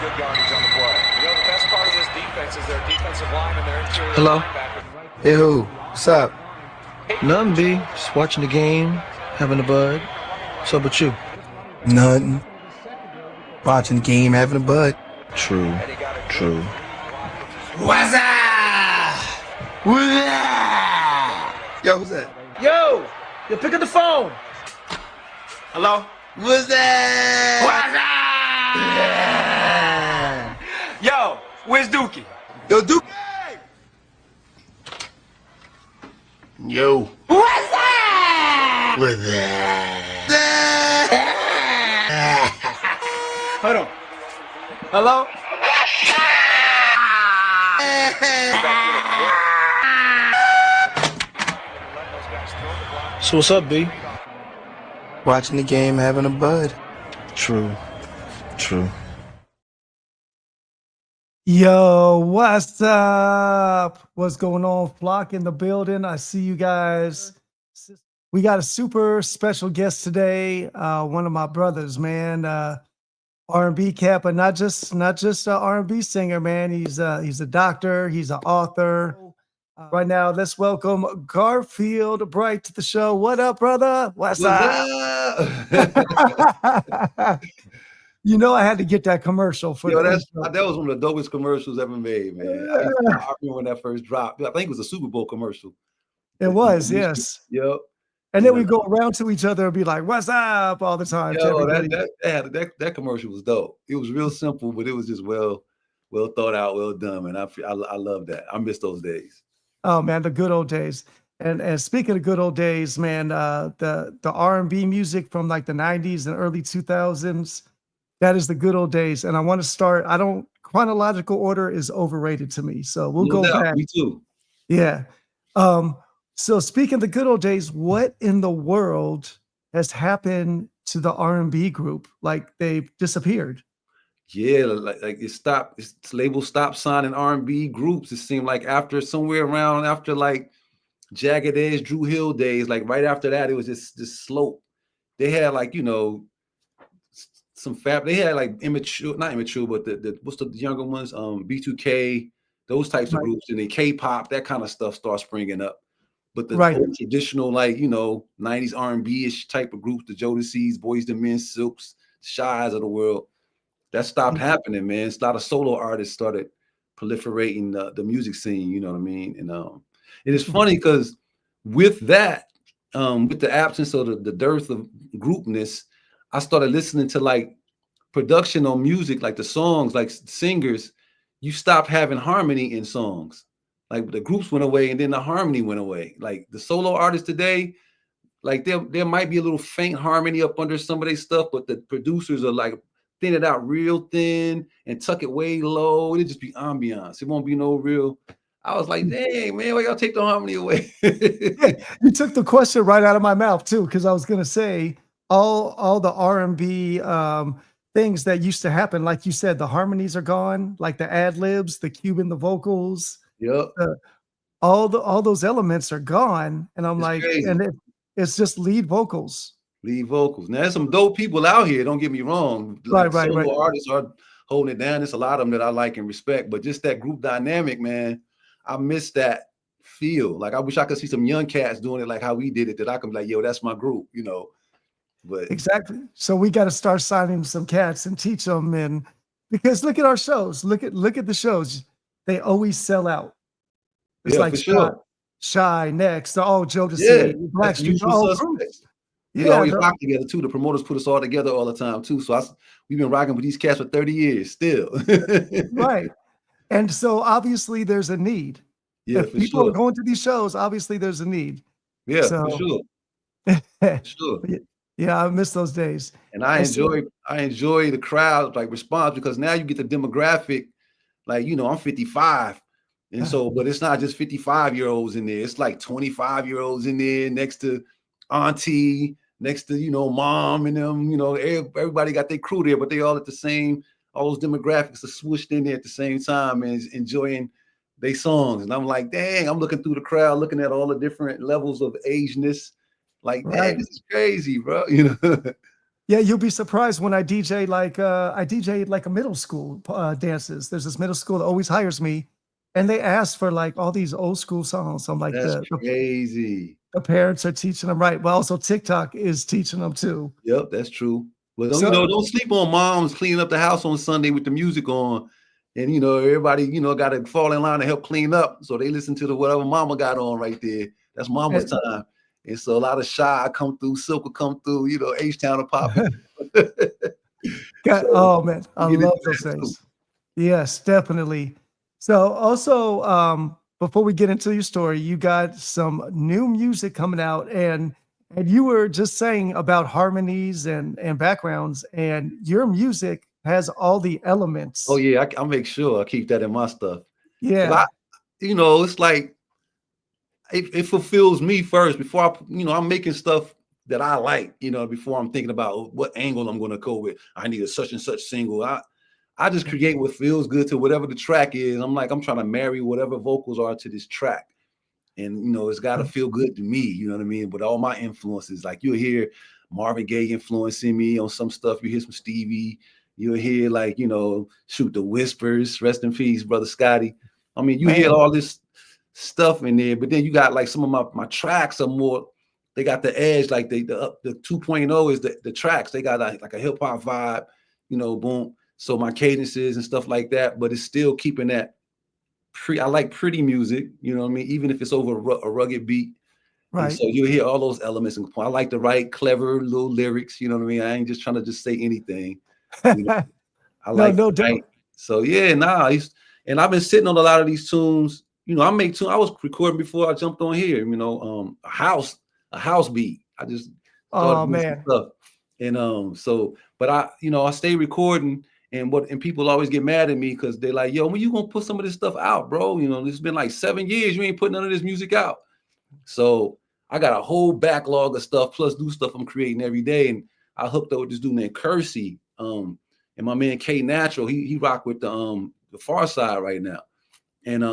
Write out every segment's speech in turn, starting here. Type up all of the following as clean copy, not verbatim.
good yardage on the play. You know, the best part of this defense is their defensive line and their interior Hello? linebackers. Hey, who? What's up? Nothing, B. Just watching the game, having a bud. What's up with you? Nothing. Watching the game, having a bud. True. True. What's up? What's up? Yo, who's that? Yo, pick up the phone. Hello? What's that? What's up? Yo, where's Dookie? Yo, Duke. Yo. What's up? What's that? Hold on. Hello? So what's up, B? Watching the game, having a bud. True. Yo, what's up? What's going on, Flock in the building? I see you guys. We got a super special guest today. One of my brothers, man. R&B cat, but not just an R&B singer, man. He's a doctor. He's an author. Right now, let's welcome Garfield Bright to the show. What up, brother? What's up? You know, I had to get that commercial for Yo, the that was one of the dopest commercials ever made, man. I remember when that first dropped. I think it was a Super Bowl commercial. It was, yes. Yep. And then we go around to each other and be like, "What's up?" all the time. Yo, that commercial was dope. It was real simple, but it was just well thought out, well done, man. I love that. I miss those days. Oh man, the good old days. And speaking of good old days, man, the R&B music from like the 90s and early 2000s, that is the good old days. And I want to start, chronological order is overrated to me. So we'll go back. Me too. Yeah. So speaking of the good old days, what in the world has happened to the R&B group? Like they've disappeared. Yeah, like it stopped. Its label stopped signing R&B groups. It seemed like after like Jagged Edge, Drew Hill days, like right after that, it was just this slope. They had like, you know, they had like not immature, but the what's the younger ones? B2K, those types of groups, and then K-pop, that kind of stuff starts springing up. But the old traditional, like, you know, 90s R&B-ish type of groups, the Jodeci's, Boyz II Men, Silks, Shies of the world, that stopped happening, man. A lot of solo artists started proliferating the music scene, you know what I mean? And it is funny because with that, with the absence of the dearth of groupness, I started listening to like production on music, like the songs, like singers. You stop having harmony in songs. Like the groups went away and then the harmony went away. Like the solo artists today, like there might be a little faint harmony up under some of their stuff, but the producers are like thin it out real thin and tuck it way low. It'll just be ambiance. It won't be no real. I was like, dang, man, why y'all take the harmony away? You took the question right out of my mouth too, because I was gonna say all the R&B things that used to happen, like you said, the harmonies are gone, like the ad libs, the Cuban, the vocals. Yep. All those elements are gone, and I'm like, crazy. and it's just lead vocals. Lead vocals. Now, there's some dope people out here. Don't get me wrong. Like solo artists are holding it down. There's a lot of them that I like and respect, but just that group dynamic, man, I miss that feel. Like I wish I could see some young cats doing it like how we did it. That I can be like, yo, that's my group, you know. But exactly. So we got to start signing some cats and teach them. And because look at our shows. Look at the shows. They always sell out. It's like Shy next. Oh, Jodeci, Blackstreet, all groups. We always rock together too. The promoters put us all together all the time too. So we've been rocking with these cats for 30 years still. Right. And so obviously there's a need. Yeah, if people are going to these shows, obviously there's a need. Yeah, so, for sure. For sure. Yeah, I miss those days. And I enjoy the crowd like response, because now you get the demographic. Like, you know, I'm 55. And so, but it's not just 55-year-olds in there. It's like 25-year-olds in there next to auntie, next to, you know, mom and them, you know, everybody got their crew there, but they all at the same, all those demographics are swooshed in there at the same time and enjoying their songs. And I'm like, dang, I'm looking through the crowd, looking at all the different levels of ageness. Like, dang, this is crazy, bro. You know? Yeah, you'll be surprised when I DJ I DJ like a middle school dances. There's this middle school that always hires me, and they ask for like all these old school songs. I'm like That's crazy. the parents are teaching them right. Well, also TikTok is teaching them too. Yep, that's true. But So- don't sleep on moms cleaning up the house on Sunday with the music on. And everybody, got to fall in line to help clean up. So they listen to whatever mama got on right there. That's mama's time. And so a lot of Shy come through, Silk will come through, H-Town will pop in. Oh man, I love those things. Yes, definitely. So also, before we get into your story, you got some new music coming out, and you were just saying about harmonies and backgrounds, and your music has all the elements. Oh yeah, I'll make sure I keep that in my stuff. Yeah. It's like it fulfills me first before I'm making stuff that I like, before I'm thinking about what angle I'm going to go with. I need a such and such single. I just create what feels good to whatever the track is. I'm trying to marry whatever vocals are to this track. And, it's got to feel good to me, you know what I mean? But all my influences, like you'll hear Marvin Gaye influencing me on some stuff. You hear some Stevie. You'll hear Shoot the Whispers, rest in peace, brother Scotty. I mean, you hear all this stuff in there, but then you got like some of my tracks are more, they got the edge, like the 2.0 is the tracks. They got like a hip hop vibe, boom. So my cadences and stuff like that, but it's still keeping that I like pretty music, you know what I mean? Even if it's over a rugged beat. Right. And so you hear all those elements. And I like to write clever little lyrics, you know what I mean? I ain't just trying to just say anything. I like no doubt. So yeah, and I've been sitting on a lot of these tunes. I make tunes. I was recording before I jumped on here. A house beat. I just man. stuff. And but I stay recording, and people always get mad at me because they're like, "Yo, when you gonna put some of this stuff out, bro? It's been like 7 years. You ain't putting none of this music out." So I got a whole backlog of stuff plus new stuff I'm creating every day, and I hooked up with this dude named Kersey. And my man K Natural, he rock with the Far Side right now. And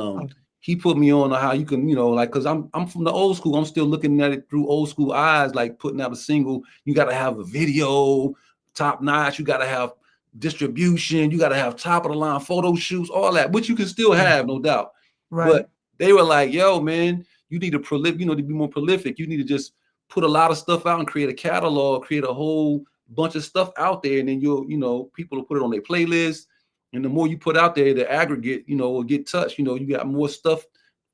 he put me on how you can, because I'm from the old school. I'm still looking at it through old school eyes, like putting out a single. You got to have a video, top notch. You got to have distribution. You got to have top of the line photo shoots, all that, which you can still have, no doubt. Right. But they were like, yo, man, you need to to be more prolific. You need to just put a lot of stuff out and create a catalog, create a whole bunch of stuff out there, and then people will put it on their playlist. And the more you put out there, the aggregate, will get touched. You got more stuff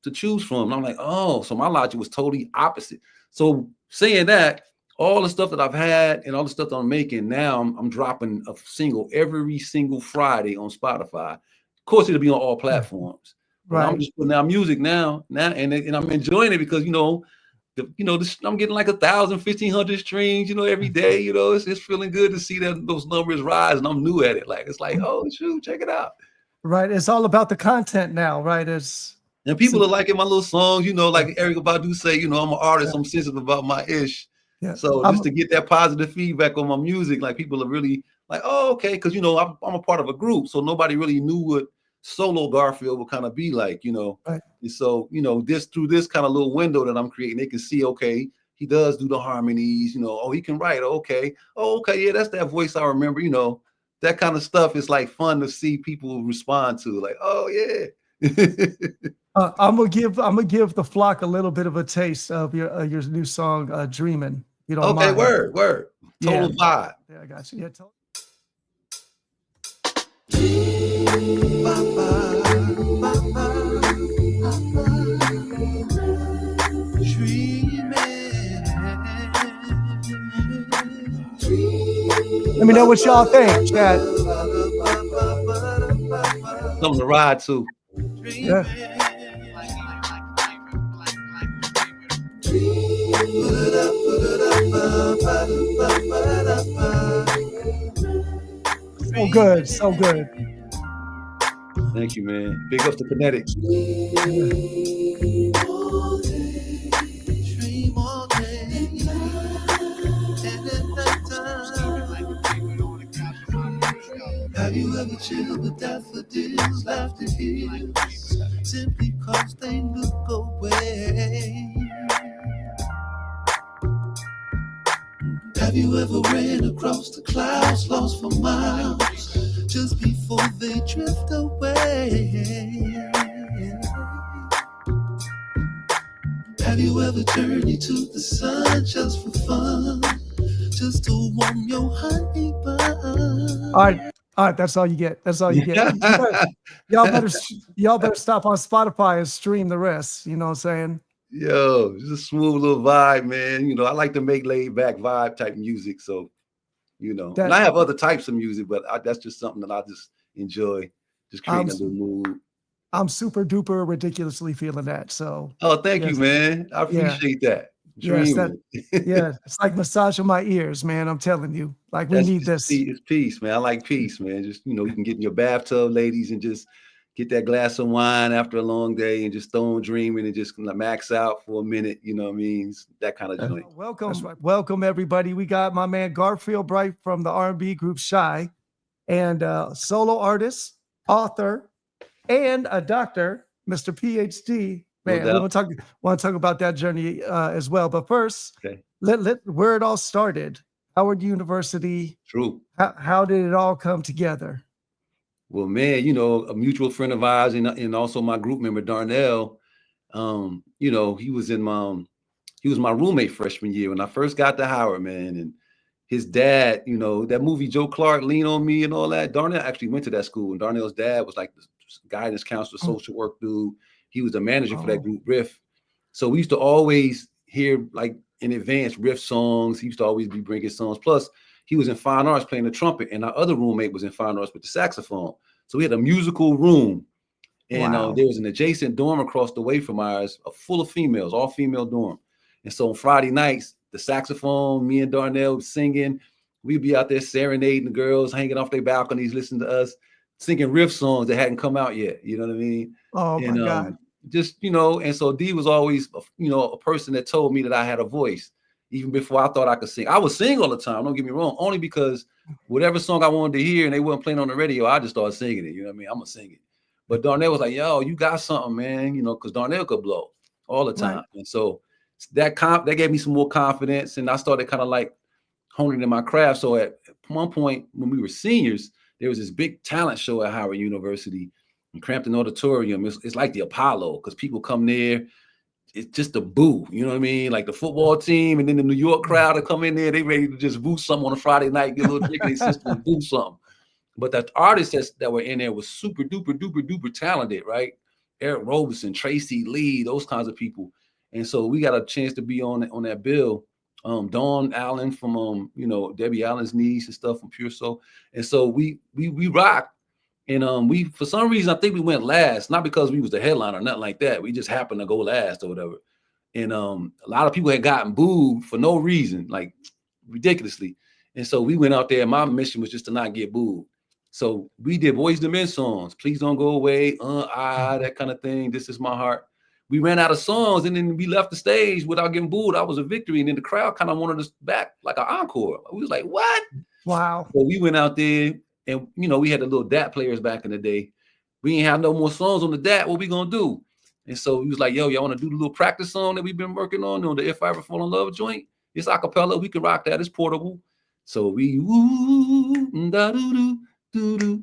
to choose from. And I'm like, oh, so my logic was totally opposite. So saying that, all the stuff that I've had and all the stuff that I'm making now, I'm dropping a single every single Friday on Spotify. Of course, it'll be on all platforms. Right. I'm just putting out music now, and I'm enjoying it because I'm getting like 1,000, 1,500 streams, every day. It's feeling good to see those numbers rise, and I'm new at it. It's like, oh shoot, check it out. Right. It's all about the content now, right? And people are liking my little songs, like Erykah Badu say, I'm an artist, I'm sensitive about my ish. Yeah. So just to get that positive feedback on my music, like people are really like, oh, okay, because I'm a part of a group, so nobody really knew what solo Garfield would kind of be like, Right. And so, through this kind of little window that I'm creating, they can see, okay, he does do the harmonies, oh, he can write, okay, yeah, that's that voice I remember, that kind of stuff is like fun to see people respond to, like, oh yeah. I'm gonna give the flock a little bit of a taste of your new song, "Dreamin'." You don't mind? Okay, word, total vibe. Yeah, I got you. Yeah, let me know what y'all think, chat. Something to ride to. Yeah. So good, so good. Thank you, man. Big up to Kinetics. Have you ever chilled with daffodils, laughed at hills, simply cause they look away? Have you ever ran across the clouds, lost for miles, just before they drift away? Have you ever journeyed to the sun just for fun, just to warm your honey bun? All right, that's all you get. That's all you get. Y'all better stop on Spotify and stream the rest. You know what I'm saying? Yo, it's a smooth little vibe, man. You know, I like to make laid back vibe type music. So, you know, and I have other types of music, but that's just something that I just enjoy, just creating a little mood. I'm super duper ridiculously feeling that. So, oh, thank you, man. I appreciate that. Yeah, it's like massaging my ears, man. I'm telling you, like we need this. It's peace, man. I like peace, man. Just, you know, you can get in your bathtub, ladies, and just get that glass of wine after a long day and just stone dreaming and just max out for a minute. You know what I mean? It's that kind of joint. Welcome everybody. We got my man Garfield Bright from the R&B group Shy, and solo artist, author, and a doctor, Mr. PhD. Man, we want to talk about that journey as well. But first, let where it all started. Howard University. True. How did it all come together? Well, man, you know, a mutual friend of ours and also my group member Darnell. You know, he was my roommate freshman year when I first got to Howard, man. And his dad, you know, that movie Joe Clark, Lean on Me, and all that. Darnell actually went to that school, and Darnell's dad was like the guidance counselor, social work dude. He was the manager for that group, Riff. So we used to always hear, like, in advance Riff songs. He used to always be bringing songs. Plus, he was in fine arts playing the trumpet, and our other roommate was in fine arts with the saxophone. So we had a musical room, and there was an adjacent dorm across the way from ours, full of females, all female dorm. And so on Friday nights, the saxophone, me and Darnell singing, we'd be out there serenading the girls, hanging off their balconies, listening to us, singing Riff songs that hadn't come out yet. You know what I mean? Oh, my God. Just, you know, and so D was always, you know, a person that told me that I had a voice, even before I thought I could sing. I would sing all the time, don't get me wrong, only because whatever song I wanted to hear and they weren't playing on the radio, I just started singing it. You know what I mean? I'm going to sing it. But Darnell was like, yo, you got something, man, you know, because Darnell could blow all the time. Right. And so that gave me some more confidence, and I started kind of like honing in my craft. So at one point when we were seniors, there was this big talent show at Howard University in Crampton Auditorium. It's like the Apollo, because people come there. It's just a boo, you know what I mean? Like the football team, and then the New York crowd that come in there, they ready to just boo something on a Friday night, get a little drink in their system and boo something. But the artists that were in there was super duper duper duper talented, right? Eric Roberson, Tracy Lee, those kinds of people. And so we got a chance to be on that bill. Dawn Allen from you know, Debbie Allen's niece and stuff from Pure Soul. And so we rocked. And we, for some reason, I think we went last, not because we was the headliner or nothing like that. We just happened to go last or whatever. And a lot of people had gotten booed for no reason, like ridiculously. And so we went out there, and my mission was just to not get booed. So we did Boyz II Men songs, Please Don't Go Away, that kind of thing, This Is My Heart. We ran out of songs, and then we left the stage without getting booed. I was a victory. And then the crowd kind of wanted us back, like an encore. We was like, what? Wow. So we went out there, and, you know, we had the little DAT players back in the day. We ain't have no more songs on the DAT. What we gonna do? And so he was like, yo, y'all want to do the little practice song that we've been working on the If I Ever Fall in Love joint? It's a cappella. We can rock that. It's portable. So we, you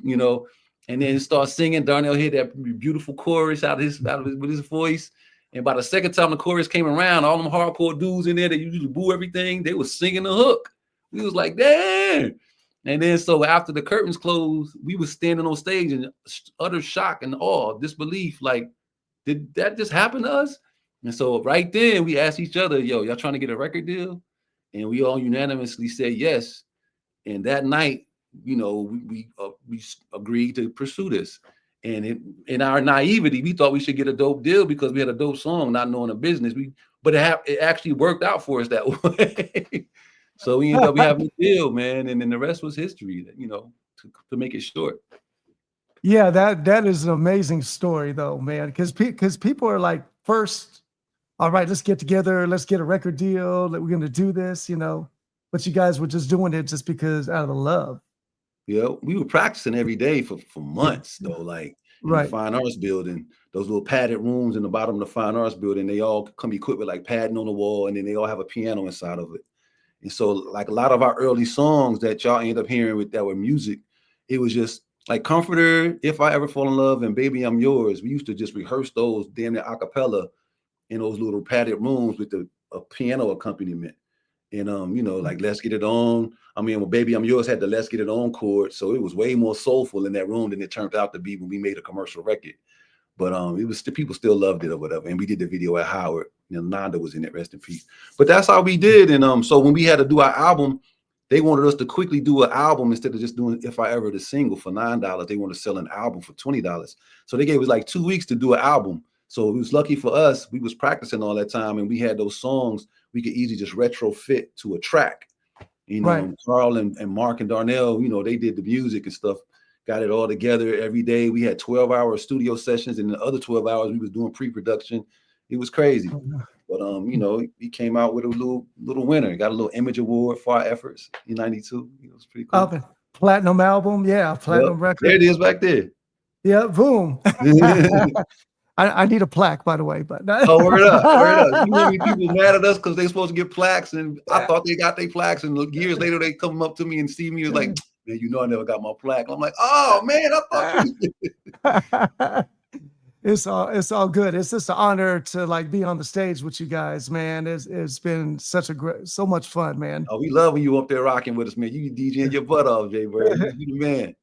know, and then start singing. Darnell hit that beautiful chorus with his voice. And by the second time the chorus came around, all them hardcore dudes in there that usually boo everything, they was singing the hook. We was like, damn. And then so after the curtains closed, we was standing on stage in utter shock and awe, disbelief. Like, did that just happen to us? And so right then we asked each other, yo, y'all trying to get a record deal? And we all unanimously said yes. And that night, you know, we agreed to pursue this. And in our naivety, we thought we should get a dope deal because we had a dope song, not knowing the business. But it actually worked out for us that way. So we ended up having a deal, man, and then the rest was history. You know, to make it short. Yeah, that is an amazing story, though, man. Because people are like, first, all right, let's get together, let's get a record deal, that we're gonna do this, you know. But you guys were just doing it just because out of the love. Yeah, we were practicing every day for months, though. Like in the Fine Arts Building, those little padded rooms in the bottom of the Fine Arts Building, they all come equipped with like padding on the wall, and then they all have a piano inside of it. And so like a lot of our early songs that y'all end up hearing with that were music, it was just like Comforter, If I Ever Fall in Love, and Baby I'm Yours. We used to just rehearse those damn near a cappella in those little padded rooms with a piano accompaniment. And you know, like Let's Get It On. I mean, well, Baby I'm Yours had the Let's Get It On chord, so it was way more soulful in that room than it turned out to be when we made a commercial record. But it was people still loved it or whatever. And we did the video at Howard. You know, Nanda was in it, rest in peace. But that's how we did. And so when we had to do our album, they wanted us to quickly do an album instead of just doing If I Ever the single for $9. They wanted to sell an album for $20. So they gave us like 2 weeks to do an album. So it was lucky for us. We was practicing all that time, and we had those songs we could easily just retrofit to a track. You know, Right. Carl and Mark and Darnell, you know, they did the music and stuff, got it all together every day. We had 12-hour studio sessions, and the other 12 hours we was doing pre-production. It was crazy. But you know, he came out with a little winner. Got a little Image Award for our efforts in '92. It was pretty cool. Platinum album, yeah, platinum record. There it is back there. Yeah, boom. I need a plaque, by the way, but Oh, word up, word up. You know, people mad at us because they supposed to get plaques, and I thought they got their plaques, and years later they come up to me and see me and like, man, you know, I never got my plaque. I'm like, oh man, I thought you it's all good. It's just an honor to like be on the stage with you guys, man. It's been so much fun, man. Oh, we love when you up there rocking with us, man. You DJing your butt off, Jay Bird. You the man.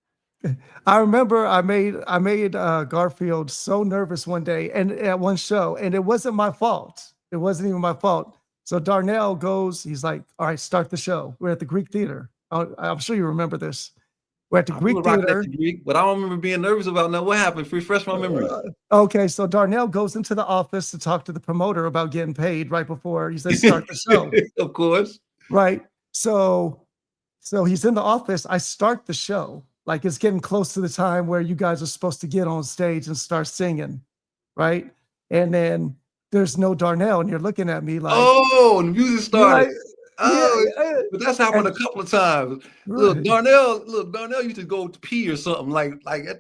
I remember I made Garfield so nervous one day and at one show, and it wasn't my fault. It wasn't even my fault. So Darnell goes, he's like, all right, start the show. We're at the Greek Theater. I'm sure you remember this. We're at the Greek Theater. But I don't remember being nervous about that. What happened? Refresh my memory. Okay, so Darnell goes into the office to talk to the promoter about getting paid right before he says start the show. Of course. Right. So he's in the office. I start the show. Like it's getting close to the time where you guys are supposed to get on stage and start singing, right? And then there's no Darnell, and you're looking at me like, oh, the music started. Like, oh, but that's happened a couple of times. Look, Darnell used to go to pee or something like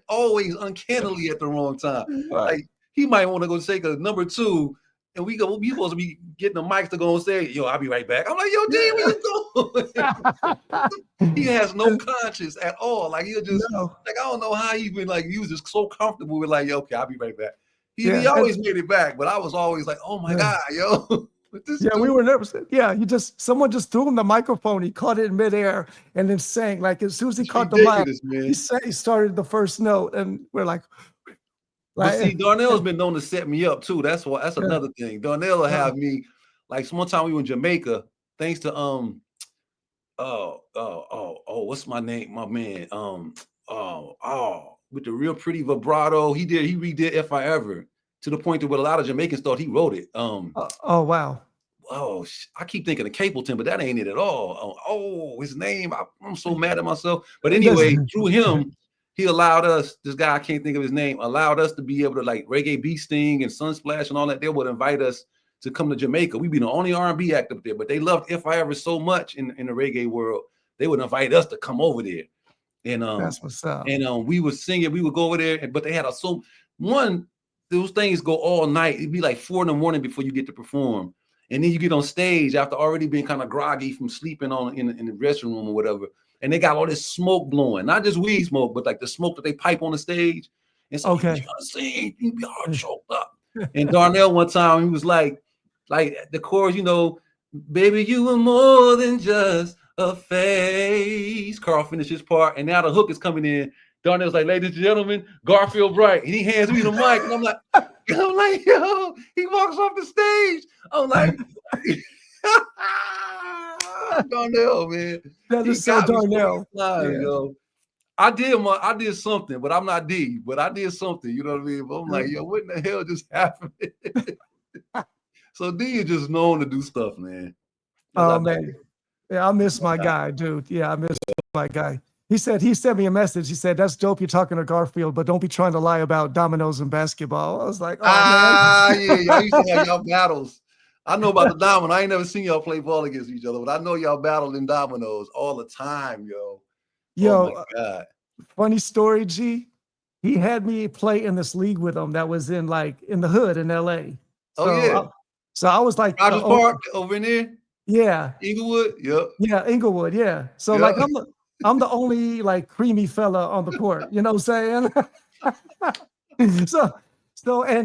always uncannily at the wrong time. Right. Like he might want to go take a number 2, and we supposed to be getting the mics to go and say, yo, I'll be right back. I'm like, yo, D, where you going? He has no conscience at all. Like he'll just like, I don't know how he been like, he was just so comfortable with like, yo, okay, I'll be right back. He always made it back, but I was always like, oh my God, yo. We were nervous. Yeah, someone just threw him the microphone. He caught it in midair and then sang. Like as soon as he caught the mic, he started the first note, and we're like. But see, Darnell's been known to set me up too. That's another thing. Darnell will have me like one time we were in Jamaica, thanks to what's my name? My man. With the real pretty vibrato. He redid If I Ever to the point that what a lot of Jamaicans thought he wrote it. Oh wow. Oh, I keep thinking of Capleton, but that ain't it at all. His name. I'm so mad at myself. But anyway, through him, he allowed us, this guy, I can't think of his name, allowed us to be able to like Reggae Bee Sting and Sunsplash and all that. They would invite us to come to Jamaica. We'd be the only R&B act up there, but they loved If I Ever so much in the reggae world. They would invite us to come over there. And that's what's up. And we would sing it. We would go over there, but they had those things go all night. It'd be like 4 a.m. before you get to perform. And then you get on stage after already being kind of groggy from sleeping in the dressing room or whatever. And they got all this smoke blowing, not just weed smoke, but like the smoke that they pipe on the stage. And so you trying to sing, you be all choked up. And Darnell one time, he was like the chorus, you know, baby, you were more than just a face. Carl finished his part, and now the hook is coming in. Darnell's like, ladies and gentlemen, Garfield Bright. And he hands me the mic, and I'm like, yo, he walks off the stage. I'm like, Darnell, man. That is so Darnell. Yo. I did something, but I'm not D, but I did something, you know what I mean? But I'm like, yo, what in the hell just happened? So D is just known to do stuff, man. Oh man. Yeah, I miss my guy, dude. Yeah, I miss my guy. He sent me a message. He said, that's dope you're talking to Garfield, but don't be trying to lie about dominoes and basketball. I was like, oh man. Yeah, y'all used to have y'all battles. I know about the domino. I ain't never seen y'all play ball against each other, but I know y'all battled in dominoes all the time, yo. Yo, oh my God. Funny story, G. He had me play in this league with him that was in the hood in LA. So, oh yeah. So I was like, Rogers Park over in there. Yeah. Inglewood. Yep. Yeah, Inglewood, yeah. So, like, Yep. I'm the only, like, creamy fella on the court, you know what I'm saying? So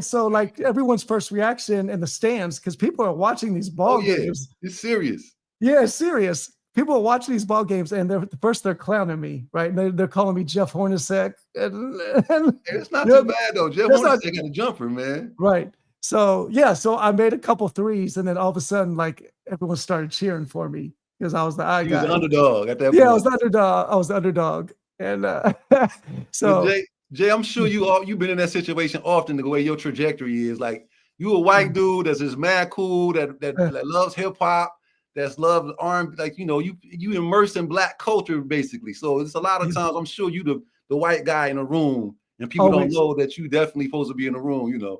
so, like, everyone's first reaction in the stands, because people are watching these Oh ball yeah. games. It's serious. Yeah, serious. People are watching these ball games, and they're clowning me, right? And they're calling me Jeff Hornacek, and Hey, it's not yeah, too bad though. Jeff that's not Hornacek got a jumper, man. right. So, yeah, so I made a couple threes, and then all of a sudden, like, everyone started cheering for me because I was the eye He was an guy. underdog at that Yeah, point. I was the underdog, and, But so Jay, I'm sure you've been in that situation often. The way your trajectory is, like you a white dude that's just mad cool that loves hip hop, that's loves R&B, like you immersed in black culture basically. So it's a lot of times I'm sure you the white guy in a room, and people don't always know that you definitely supposed to be in the room.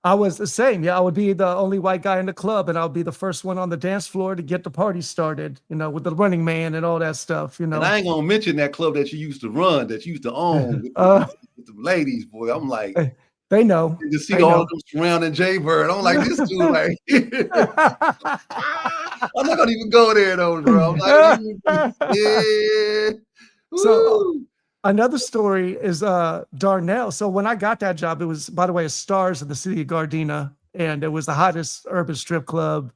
I was the same. Yeah, I would be the only white guy in the club, and I'll be the first one on the dance floor to get the party started, with the running man and all that stuff, And I ain't gonna mention that club that you used to run, that you used to own with the ladies, boy. I'm like, they know. you see They all know. of them surrounding Jay Bird. I'm like, this dude, like, I'm not gonna even go there though, bro. I'm like, yeah. So Woo. another story is Darnell. So when I got that job, it was, by the way, a Stars in the city of Gardena, and it was the hottest urban strip club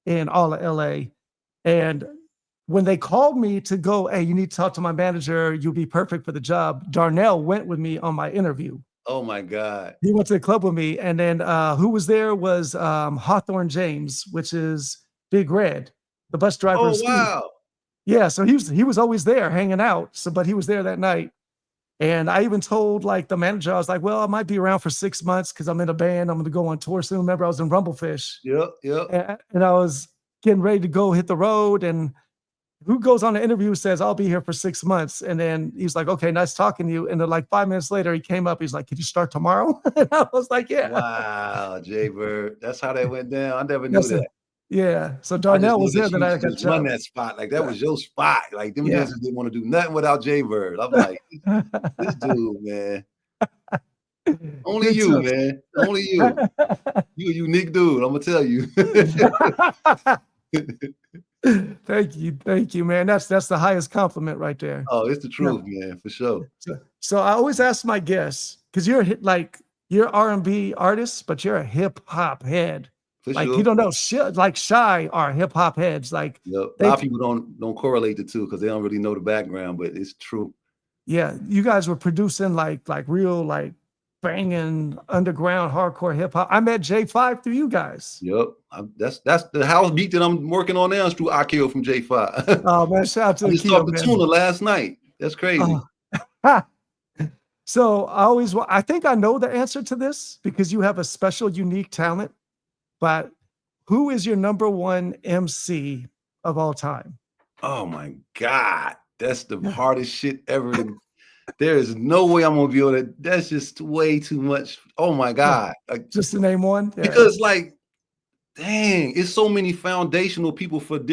in all of LA. And when they called me to go, hey, you need to talk to my manager, you'll be perfect for the job, Darnell went with me on my interview. Oh my God. He went to the club with me, and then who was there was Hawthorne James, which is Big Red, the bus driver. Oh of Steve. wow. Yeah, so he was always there hanging out. So, but he was there that night, and I even told like the manager, I was like, "Well, I might be around for 6 months because I'm in a band. I'm going to go on tour soon." Remember, I was in Rumblefish, Yep. and I was getting ready to go hit the road. And who goes on the interview says, "I'll be here for 6 months," and then he's like, "Okay, nice talking to you." And then like 5 minutes later, he came up. He's like, "Could you start tomorrow?" And I was like, "Yeah." Wow, Jay Bird. That's how that went down. I never knew That's that. Yeah. So I just Darnell knew was there that that you I got just run job. that spot. Like that was your spot. Like them Yeah. dancers didn't want to do nothing without Jay Bird. I'm like, this dude, man. Only Good you, stuff. man. Only you. You a unique dude. I'm gonna tell you. Thank you, man. That's the highest compliment right there. Oh, it's the truth, man, for sure. So I always ask my guests, because you're R&B artist, but you're a hip hop head. For Like sure. you don't know shit. Like Shy are hip hop heads. Like Yep. A lot of people don't correlate the two because they don't really know the background, but it's true. yeah, you guys were producing like real like banging underground hardcore hip hop. I met J5 through you guys. Yep. That's the house beat that I'm working on now is through Akio from J5. Oh man, shout out to I just Akio, talked to man. Tuna last night. That's crazy. So I think I know the answer to this because you have a special, unique talent. But who is your number one MC of all time? Oh my God. That's the hardest shit ever. There is no way I'm gonna be able to. That's just way too much. Oh my God. Like, Just to name one? Yeah. because like, dang, it's so many foundational people for the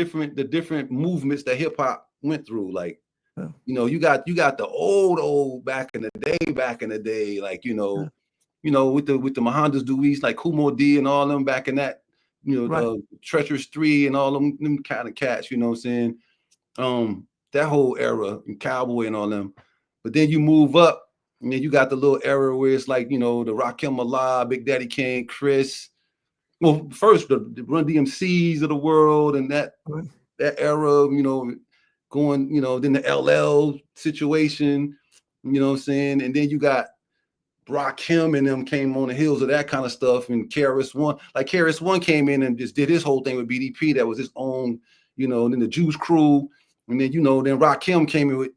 different movements that hip hop went through. Like, you got the old back in the day, like with the Mohandas Dewey's, like Kumo D and all them back in that, Right. Treacherous 3 and all them kind of cats, you know what I'm saying? That whole era and Cowboy and all them. But then you move up, and then you got the little era where it's like, the Rakim Allah, Big Daddy Kane, Chris. Well, first the Run DMCs of the world and that era, going, then the LL situation, you know what I'm saying? And then you got Rakim and them came on the heels of that kind of stuff. And KRS-One, like KRS-One came in and just did his whole thing with BDP. That was his own, then the Juice Crew. And then, then Rakim came in with,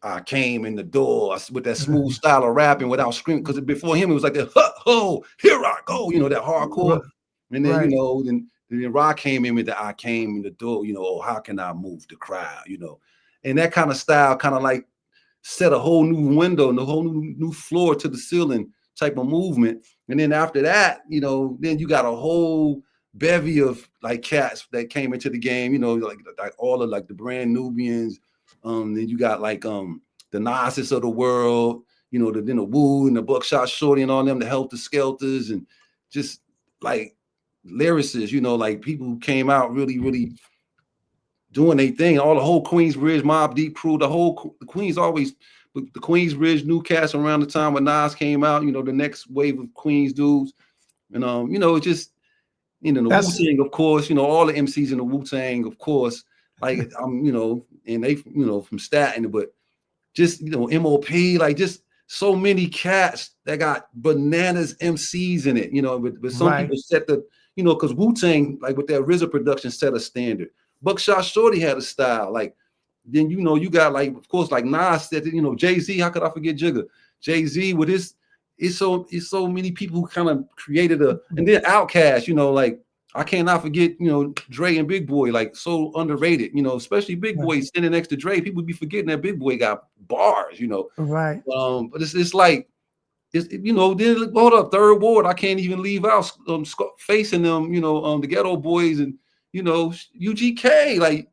I came in the door with that smooth style of rapping without screaming. Because before him, it was like that, ho, here I go, that hardcore. And then, then Rock came in with the I came in the door, oh, how can I move the crowd, And that kind of style kind of like set a whole new window and a whole new floor to the ceiling type of movement. And then after that, then you got a whole bevy of like cats that came into the game, like all of like the Brand Nubians. Then you got like the Nas's of the world, then the Wu and the Buckshot Shorty and all them, the Helter Skelters, and just like lyricists, you know, like people who came out really, really doing their thing. All the whole Queensbridge Mobb Deep crew, the Queens always, the Queensbridge Newcastle around the time when Nas came out, you know, the next wave of Queens dudes. And you know, just, you know, the Wu-Tang, of course, you know, all the MCs in the Wu-Tang, of course, like you know, and they, you know, from Staten, but just, you know, MOP, like just so many cats that got bananas MCs in it, you know, but some people set the, you know, because Wu-Tang, like with that RZA production, set a standard. Buckshot Shorty had a style, like, then, you know, you got like, of course, like Nas said, you know, Jay-Z, how could I forget Jigga? Jay-Z with his, it's so many people who kind of created and then Outkast, you know, like I cannot forget, you know, Dre and Big Boy, like so underrated, you know, especially Big Boy standing next to Dre. People be forgetting that Big Boy got bars, you know. Right. But it's like, you know, then hold up, Third Ward, I can't even leave out facing them, you know, the Ghetto Boys and, you know, UGK, like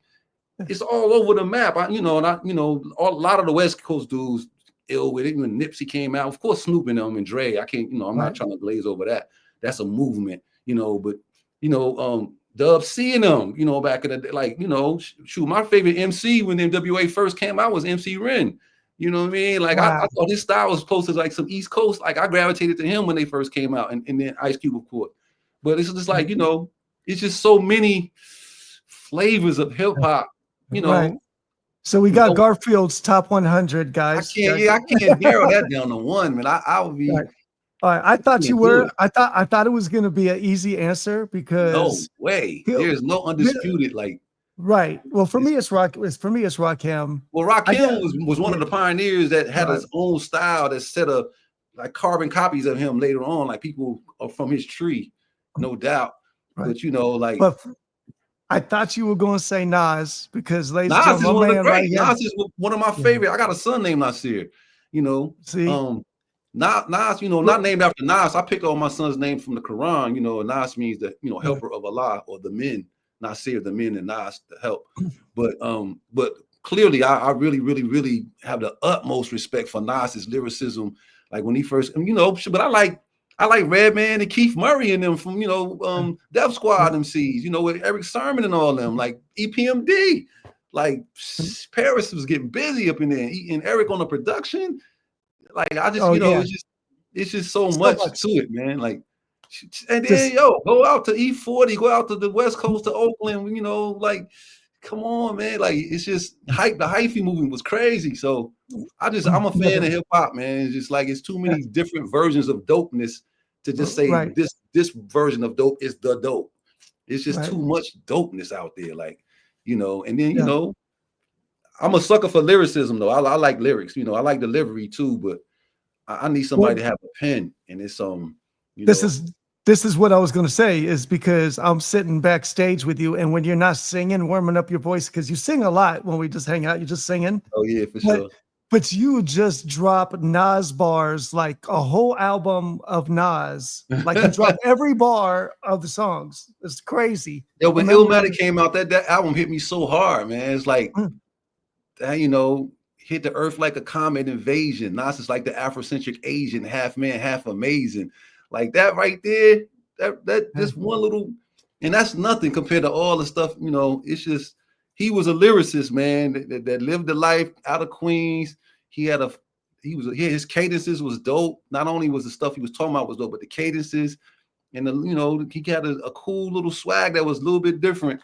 it's all over the map. You know, and you know, a lot of the West Coast dudes ill with it. When Nipsey came out, of course, Snoop and them and Dre. I can't, you know, I'm not trying to glaze over that. That's a movement, you know. But you know, Dub C and them, you know, back in the day, like, you know, shoot, my favorite MC when NWA first came out was MC Ren. You know what I mean? Like I thought his style was close to like some East Coast. Like I gravitated to him when they first came out, and then Ice Cube, of course. But it's just like, you know, it's just so many flavors of hip hop, you know. So we got Garfield's top 100, guys. I can't narrow that down to one, man. I would be. All right. I thought you were. I thought it was going to be an easy answer because no way. There's no undisputed like. Right. Well, for me, it's Rakim. Well, Rakim was one of the pioneers that had his own style that set up like carbon copies of him later on, like people are from his tree, no doubt. But you know, like. But I thought you were going to say Nas because Nas is one of the great. Nas is one of my favorite. I got a son named Nasir. You know, Nas, you know, not named after Nas. I picked all my son's name from the Quran. You know, Nas means the, you know, helper of Allah or the men. Nasir, the men, and Nas, the help. But clearly, I really, really, really have the utmost respect for Nas's lyricism. Like when he first, you know, but I like Redman and Keith Murray and them from, you know, Def Squad MCs, you know, with Eric Sermon and all them, like EPMD. Like Paris was getting busy up in there, and Eric on the production. Like I just, you know, it's just so much to it, man. Like, and then go out to E40, go out to the West Coast to Oakland, you know, like, come on, man. Like it's just hype. The hyphy movement was crazy. So I'm a fan of hip hop, man. It's just like it's too many different versions of dopeness to just say this version of dope is the dope. It's just too much dopeness out there, like, you know. And then you know, I'm a sucker for lyricism though. I like lyrics, you know. I like delivery too, but I need somebody to have a pen, and it's This is what I was going to say is because I'm sitting backstage with you, and when you're not singing, warming up your voice, because you sing a lot when we just hang out, you're just singing. Oh yeah, for sure. But you just drop Nas bars, like a whole album of Nas. Like you drop every bar of the songs. It's crazy. Yo, when Illmatic came out, that album hit me so hard, man. It's like that, you know, hit the earth like a comet invasion. Nas is like the Afrocentric Asian, half man, half amazing. Like that right there, that just one little, and that's nothing compared to all the stuff, you know. It's just he was a lyricist, man, that lived the life out of Queens. His cadences was dope. Not only was the stuff he was talking about was dope, but the cadences and you know, he had a cool little swag that was a little bit different,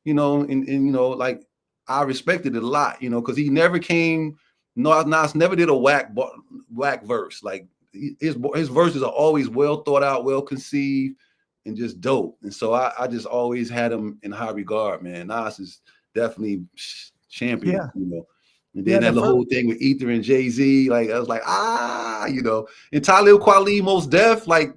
you know, and you know, like I respected it a lot, you know, because he never came. Nas never did a whack verse. Like his verses are always well thought out, well conceived, and just dope. And so I just always had him in high regard, man. Nas is definitely champion, you know. And then the whole thing with Ether and Jay-Z, like I was like, you know. And Talib Kweli, Mos Def, like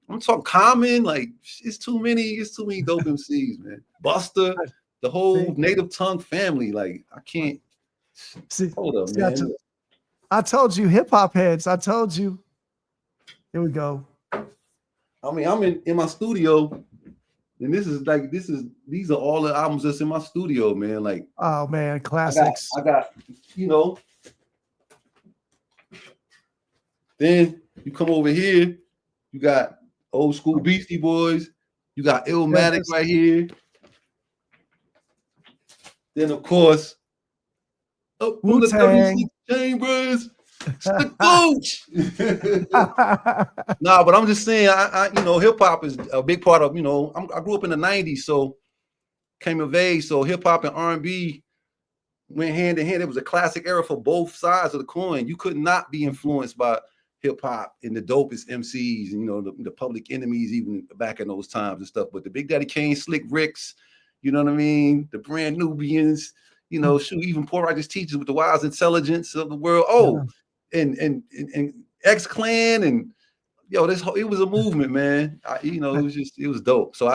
I'm talking Common, like it's too many dope MCs, man. Buster, the whole Native Tongue family, like I can't. Hold up, man. I told you, hip hop heads. I told you. Here we go. I mean, I'm in my studio, and these are all the albums that's in my studio, man. Like, oh man, classics. I got, you know. Then you come over here, you got old school Beastie Boys, You got Illmatic right here. Then of course, up from the Wu-Tang. 36 Chambers, it's the coach. Nah, but I'm just saying, I you know, hip hop is a big part of, you know, I grew up in the 90s, so came of age, so hip hop and R&B went hand in hand. It was a classic era for both sides of the coin. You could not be influenced by hip hop and the dopest MCs and, you know, the Public Enemies, even back in those times and stuff. But the Big Daddy Kane, Slick Ricks, you know what I mean? The Brand Nubians, you know, shoot, even Poor Righteous Teachers with the Wise Intelligence of the world. Oh, and X Clan and yo, it was a movement, man. You know, it was dope. So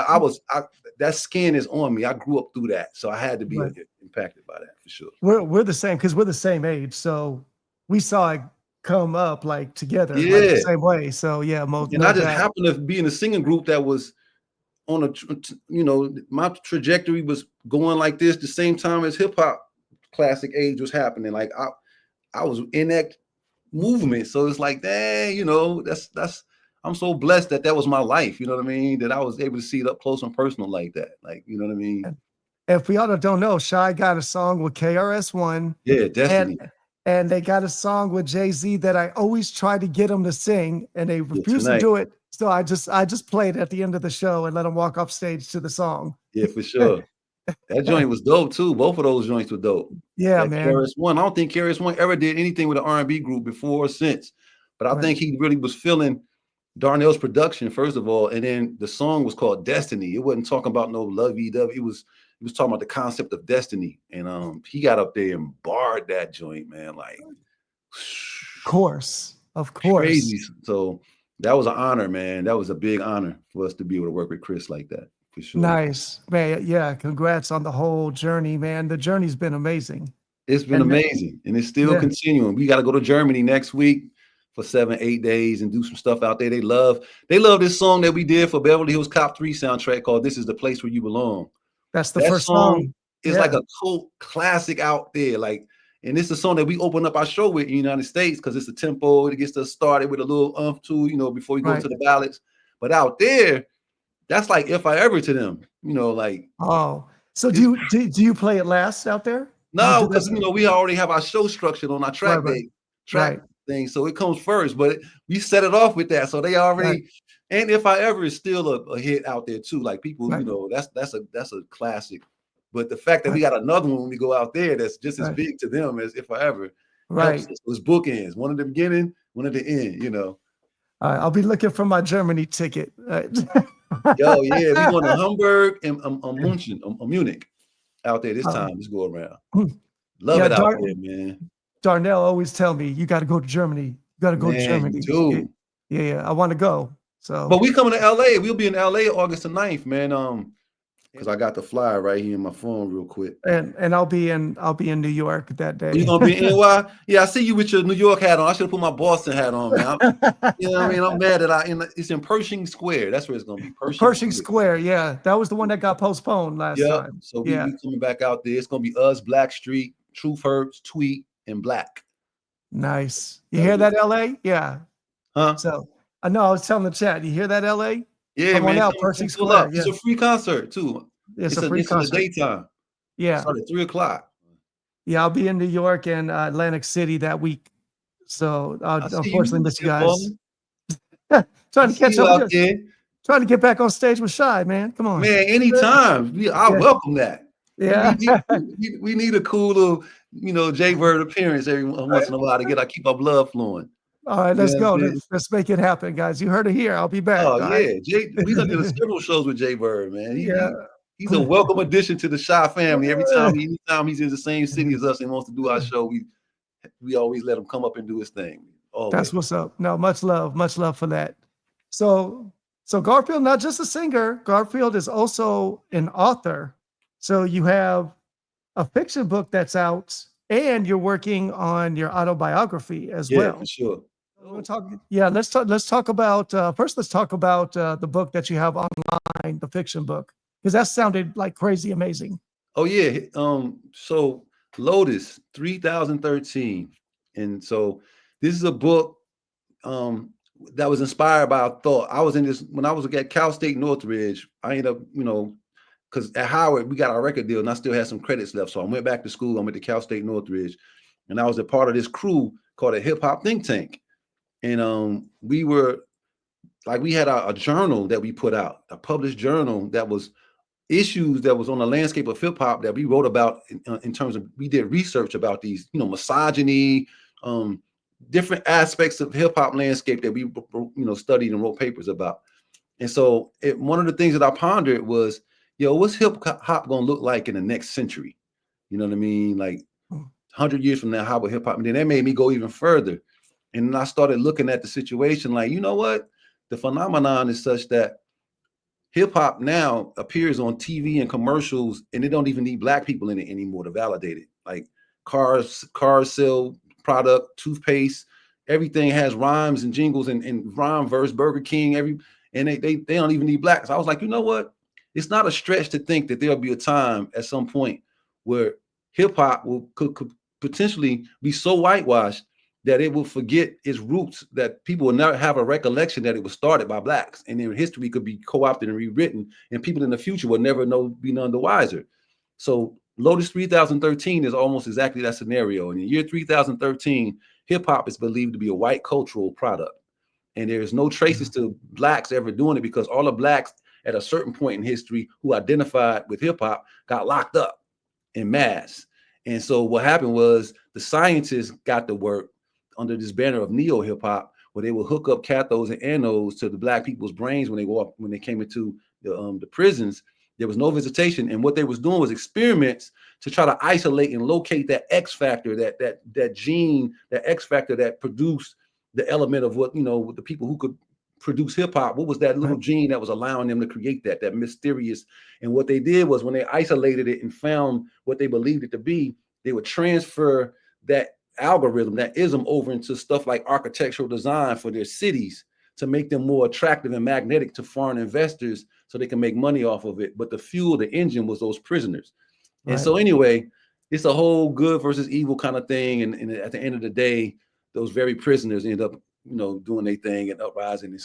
that skin is on me. I grew up through that, so I had to be impacted by that for sure. We're the same because we're the same age, so we saw it come up like together, like, Yeah. the same way. So yeah, And I just happened to be in a singing group that was on a, you know, my trajectory was going like this the same time as hip hop classic age was happening. Like I was in that movement, so it's like, dang, you know, that's I'm so blessed that was my life. You know what I mean? That I was able to see it up close and personal like that. Like, you know what I mean? If we all don't know, Shy got a song with KRS-One. Yeah, Destiny. And they got a song with Jay-Z that I always try to get them to sing, and they refuse to do it. So I just played at the end of the show and let them walk off stage to the song. Yeah, for sure. That joint was dope too. Both of those joints were dope. Yeah, like man. KRS-One. I don't think KRS-One ever did anything with an R&B group before or since. But I think he really was feeling Darnell's production, first of all. And then the song was called Destiny. It wasn't talking about no lovey-dovey. It was talking about the concept of destiny. And he got up there and barred that joint, man. Like, of course. Crazy. So that was an honor, man. That was a big honor for us to be able to work with Chris like that. For sure. Nice, man. Yeah, congrats on the whole journey, man. The journey's been amazing. It's been amazing, and it's still continuing. We got to go to Germany next week for 7-8 days and do some stuff out there. They love this song that we did for Beverly Hills Cop 3 soundtrack called "This Is the Place Where You Belong." That's the first song. It's like a cult classic out there. Like, and it's a song that we open up our show with in the United States because it's a tempo. It gets us started with a little too, you know, before we go to the ballads. But out there, that's like If I Ever to them, you know, like. Oh, so do you play it last out there? No, because you know we already have our show structured on our track thing, so it comes first. But we set it off with that, so they already. And If I Ever is still a hit out there too. Like people, you know, that's a classic. But the fact that we got another one when we go out there that's just as big to them as If I Ever. Right. It was bookends, one at the beginning, one at the end. You know. I'll be looking for my Germany ticket. Yo, yeah, we going to Hamburg and Munich out there this time. Let's go around. Love it out there, man. Darnell always tell me, you got to go to Germany. You got to go to Germany. Dude. Yeah, I want to go. So, but we coming to LA. We'll be in LA August the 9th, man. Because I got the flyer right here in my phone real quick. And I'll be in New York that day. You gonna be in NY? Yeah, I see you with your New York hat on. I should have put my Boston hat on, man. You know what I mean? I'm mad that it's in Pershing Square. That's where it's gonna be. Pershing Square, yeah. That was the one that got postponed last time. So we coming back out there. It's gonna be us, Blackstreet, Truth Hurts, Tweet, and Black. Nice. You hear that, LA? Yeah. Huh? So I know I was telling the chat. You hear that, LA? Yeah, come man. On out, Pershing Square. It's a free concert too. It's a free concert. In the daytime. Yeah. Start at 3:00. Yeah, I'll be in New York and Atlantic City that week. So I'll unfortunately miss you guys. Trying to catch up. Trying to get back on stage with Shy, man. Come on. Man, anytime. I welcome that. Yeah. We need a cool little, you know, Jay Bird appearance every once in a while to keep our blood flowing. All right, let's go. Let's make it happen, guys. You heard it here. I'll be back. Oh, yeah. Right? We done did several shows with Jay Bird, man. He's a welcome addition to the Shy family. Anytime he's in the same city as us and wants to do our show, we always let him come up and do his thing. Always. That's what's up. No, much love for that. So Garfield, not just a singer, Garfield is also an author. So you have a fiction book that's out, and you're working on your autobiography as well. Yeah, for sure. Let's talk about first. Let's talk about the book that you have online, the fiction book, because that sounded like crazy amazing. Oh yeah. So Lotus 3013, and so this is a book that was inspired by a thought. I was in this when I was at Cal State Northridge. I ended up, because at Howard we got our record deal, and I still had some credits left. So I went back to school. I went to Cal State Northridge, and I was a part of this crew called a hip hop think tank. And we had a journal that we put out, a published journal that was issues that was on the landscape of hip hop that we wrote about in terms of, we did research about these, misogyny, different aspects of hip hop landscape that we, studied and wrote papers about. And so one of the things that I pondered was, what's hip hop going to look like in the next century? You know what I mean? Like 100 years from now, how will hip hop? And then that made me go even further. And then I started looking at the situation like, you know what? The phenomenon is such that hip hop now appears on TV and commercials, and they don't even need black people in it anymore to validate it. Like cars sell product, toothpaste, everything has rhymes and jingles and rhyme verse, Burger King, and they don't even need blacks. I was like, you know what? It's not a stretch to think that there'll be a time at some point where hip hop could potentially be so whitewashed that it will forget its roots, that people will never have a recollection that it was started by blacks, and their history could be co-opted and rewritten, and people in the future will never be none the wiser. So Lotus 3013 is almost exactly that scenario. In the year 3013, hip hop is believed to be a white cultural product, and there's no traces to blacks ever doing it, because all the blacks at a certain point in history who identified with hip hop got locked up en masse. And so what happened was the scientists got to work under this banner of neo hip hop, where they will hook up cathodes and anodes to the black people's brains when they came into the prisons. There was no visitation, and what they was doing was experiments to try to isolate and locate that X factor, that gene, that X factor that produced the element of what, the people who could produce hip hop. What was that little gene that was allowing them to create that mysterious? And what they did was, when they isolated it and found what they believed it to be, they would transfer that algorithm, that ism, over into stuff like architectural design for their cities to make them more attractive and magnetic to foreign investors so they can make money off of it. But the fuel, the engine, was those prisoners. Right. And so anyway, it's a whole good versus evil kind of thing. And at the end of the day, those very prisoners end up, doing their thing and uprising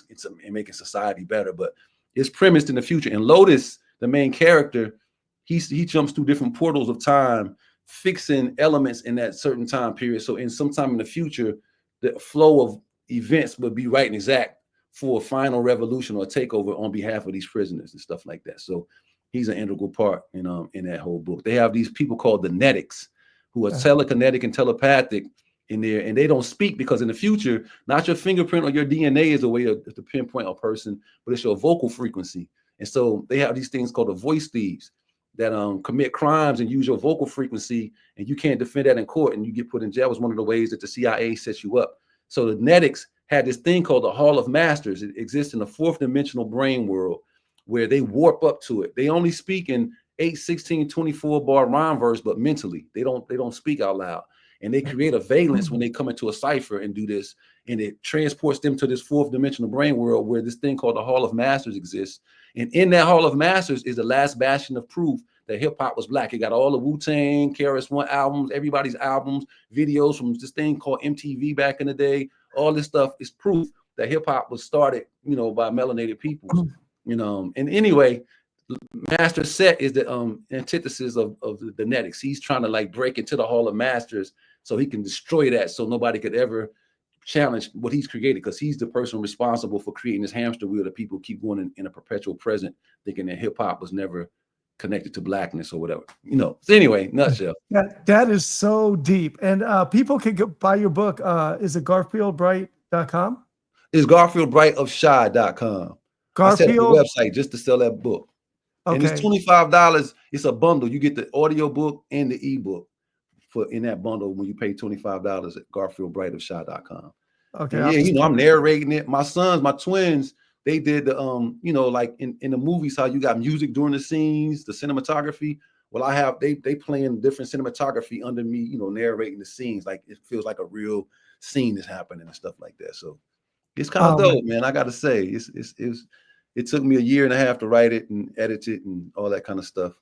and making society better. But it's premised in the future. And Lotus, the main character, he jumps through different portals of time, fixing elements in that certain time period. So in some time in the future, the flow of events would be right and exact for a final revolution or takeover on behalf of these prisoners and stuff like that. So he's an integral part in that whole book. They have these people called the Netics, who are telekinetic and telepathic in there, and they don't speak, because in the future, not your fingerprint or your DNA is a way to pinpoint a person, but it's your vocal frequency. And so they have these things called the voice thieves that commit crimes and use your vocal frequency, and you can't defend that in court, and you get put in jail. Is one of the ways that the CIA sets you up. So the Netics had this thing called the Hall of Masters. It exists in the fourth dimensional brain world, where they warp up to it. They only speak in 8, 16, 24 bar rhyme verse, but mentally they don't speak out loud. And they create a valence when they come into a cipher and do this, and it transports them to this fourth dimensional brain world where this thing called the Hall of Masters exists. And in that Hall of Masters is the last bastion of proof that hip hop was black. It got all the Wu-Tang, KRS-One albums, everybody's albums, videos from this thing called MTV back in the day. All this stuff is proof that hip hop was started, by melanated people, And anyway, Master Set is the antithesis of the Netics. He's trying to break into the Hall of Masters so he can destroy that, so nobody could ever challenge what he's created, because he's the person responsible for creating this hamster wheel that people keep going in a perpetual present, thinking that hip hop was never connected to blackness or whatever. So anyway, nutshell. That is so deep. And people can go buy your book. Is it GarfieldBright.com? It's GarfieldBrightofShy.com. I set up a website just to sell that book. Okay. And it's $25. It's a bundle. You get the audio book and the ebook in that bundle when you pay $25 at GarfieldBrightofShy.com. Okay. And I'm narrating it. My sons, my twins, they did the like in the movies, how you got music during the scenes, the cinematography. Well, I have they playing different cinematography under me, narrating the scenes. Like it feels like a real scene is happening and stuff like that. So it's kind of dope, man. I gotta say, it took me a year and a half to write it and edit it and all that kind of stuff.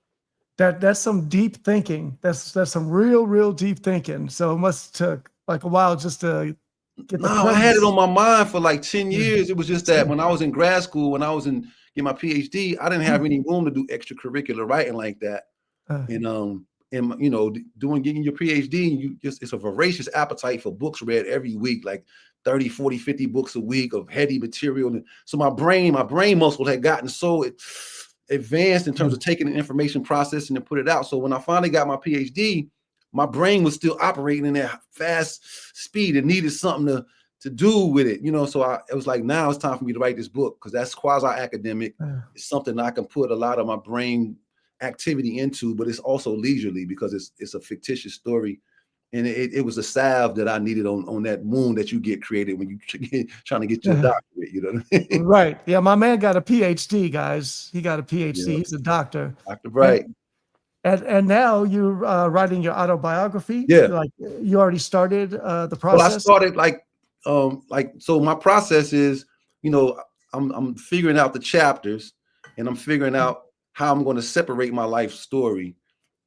That's some deep thinking. That's some real deep thinking. So it must took like a while just to Get the No, I had it premise. on my mind for like 10 Yeah. years. It was just that when I was in grad school, when I was get my PhD, I didn't have any room to do extracurricular writing like that. Uh, And you know, getting your PhD, you just, it's a voracious appetite for books read every week, like 30, 40, 50 books a week of heady material. And so my brain muscle had gotten so advanced in terms of taking the information, processing, and put it out. So when I finally got my PhD, my brain was still operating in that fast speed. It needed something to do with it, you know. So it was like, now it's time for me to write this book, because that's quasi-academic. It's something I can put a lot of my brain activity into, but it's also leisurely because it's a fictitious story. And it was a salve that I needed on that wound that you get created when you trying to get your doctorate, you know what I mean? Right. Yeah, my man got a PhD, guys. He got a PhD. Yeah. He's a doctor. Dr. Bright. And now you're writing your autobiography. Yeah. Like you already started the process. Well, I started so my process is, you know, I'm figuring out the chapters, and I'm figuring out how I'm going to separate my life story.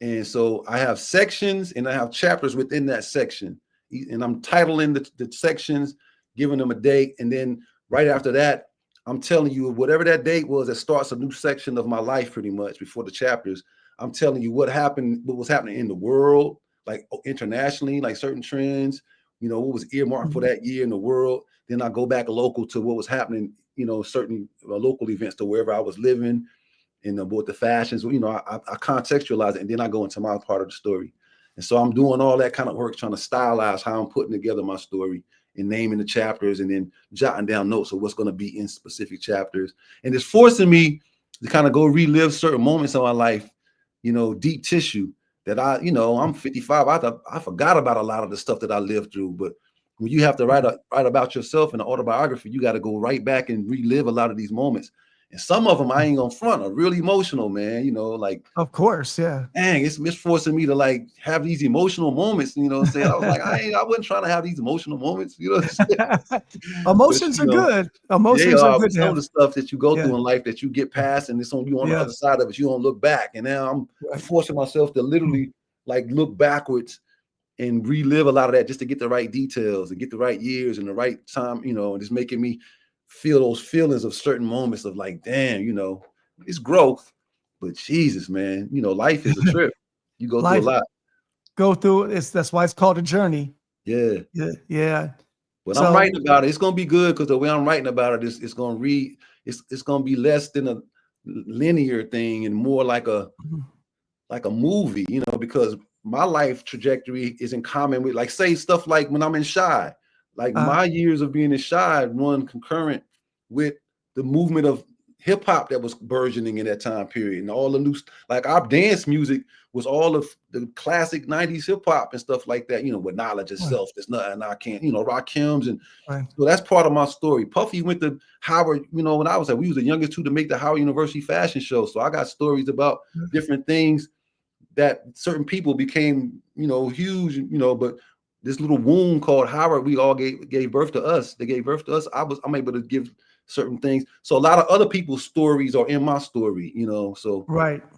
And so I have sections and I have chapters within that section, and I'm titling the sections, giving them a date. And then right after that, I'm telling you whatever that date was that starts a new section of my life, pretty much before the chapters. I'm telling you what happened, what was happening in the world, like internationally, like certain trends, you know, what was earmarked for that year in the world. Then I go back local to what was happening, you know, certain local events to wherever I was living, and what the fashions, you know, I contextualize it, and then I go into my part of the story. And so I'm doing all that kind of work, trying to stylize how I'm putting together my story and naming the chapters, and then jotting down notes of what's going to be in specific chapters. And it's forcing me to kind of go relive certain moments of my life, you know, deep tissue that I'm 55. I forgot about a lot of the stuff that I lived through. But when you have to write about yourself in an autobiography, you got to go right back and relive a lot of these moments. And some of them, I ain't gonna front, are really emotional, man. You know, like, of course, yeah. Dang, it's forcing me to like have these emotional moments. You know what I'm saying? I was like, I wasn't trying to have these emotional moments. You know what I'm saying? Emotions are good. Emotions are good. Some of the stuff that you go through in life that you get past, and it's on you on the other side of it. You don't look back. And now I'm forcing myself to literally like look backwards and relive a lot of that, just to get the right details and get the right years and the right time. You know, and it's making me feel those feelings of certain moments of like, damn, you know, it's growth, but Jesus, man, you know, life is a trip. You go through a lot. Go through it. That's why it's called a journey. Yeah. Yeah. But I'm writing about it. It's gonna be good, because the way I'm writing about it is it's gonna be less than a linear thing and more like a movie, you know, because my life trajectory is in common with, like, say, stuff like when I'm in Shy. Like my years of being in Shy run concurrent with the movement of hip hop that was burgeoning in that time period, and all the new, like, our dance music was all of the classic 90s hip hop and stuff like that, you know, with Knowledge Itself. There's nothing I can't, you know, Rakims. And so that's part of my story. Puffy went to Howard, you know, when I was like, we was the youngest two to make the Howard University fashion show. So I got stories about different things that certain people became, you know, huge, you know, but this little womb called Howard, we all gave birth to us. They gave birth to us. I'm able to give certain things. So a lot of other people's stories are in my story, you know. So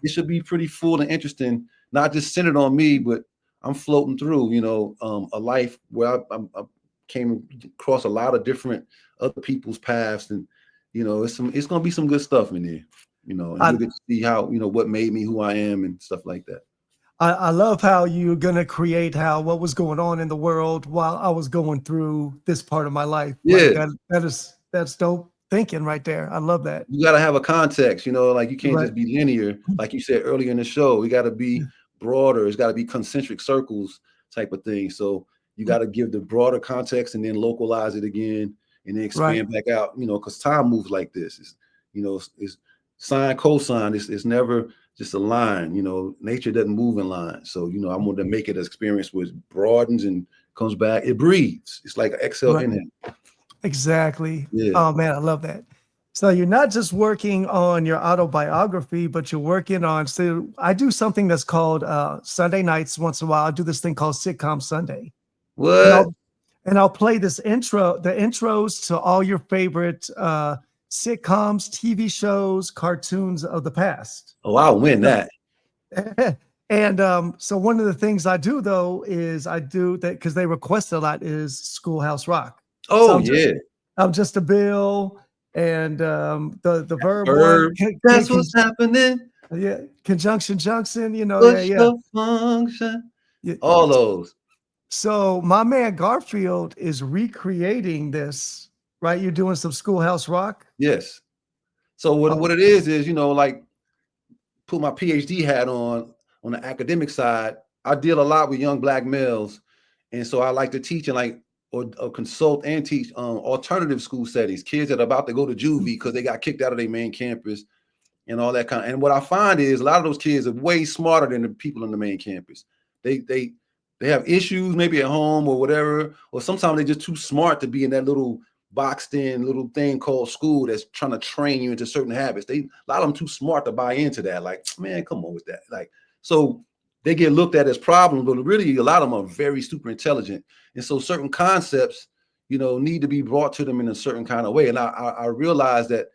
it should be pretty full and interesting, not just centered on me, but I'm floating through, you know, a life where I came across a lot of different other people's paths, and you know, it's gonna be some good stuff in there, you know, and you get to see how, you know, what made me who I am and stuff like that. I love how you're going to create what was going on in the world while I was going through this part of my life. Yeah. Like that's dope thinking right there. I love that. You got to have a context, you know, like you can't just be linear. Like you said earlier in the show, we got to be broader. It's got to be concentric circles type of thing. So you got to give the broader context and then localize it again and then expand back out, you know, because time moves like this. It's, you know, it's sine, cosine. It's never just a line, you know. Nature doesn't move in lines. So, you know, I want to make it an experience where it broadens and comes back. It breathes. It's like an exhale, inhale. Exactly. Yeah. Oh man, I love that. So you're not just working on your autobiography, but you're working on, so I do something that's called Sunday nights once in a while. I do this thing called Sitcom Sunday. What? And I'll play the intros to all your favorite sitcoms, TV shows, cartoons of the past. Oh, I'll win that. And so one of the things I do, though, is I do that because they request a lot, is Schoolhouse Rock. Oh So yeah, I'm just a bill, and the verb one, verb. That's what's happening. yeah, conjunction junction. What's Yeah. your function? Yeah. All those. So my man Garfield is recreating this, right? You're doing some Schoolhouse Rock. Yes. So what Oh, what it is, like put my PhD hat on the academic side. I deal a lot with young black males, and so I like to teach and or consult and teach alternative school settings, kids that are about to go to juvie because they got kicked out of their main campus and all that kind of. And what I find is a lot of those kids are way smarter than the people on the main campus. They have issues maybe at home or whatever, or sometimes they're just too smart to be in that little boxed in little thing called school that's trying to train you into certain habits. A lot of them too smart to buy into that. Like, man, come on with that. Like, so they get looked at as problems, but really a lot of them are very super intelligent. And so certain concepts, need to be brought to them in a certain kind of way. And I realized that,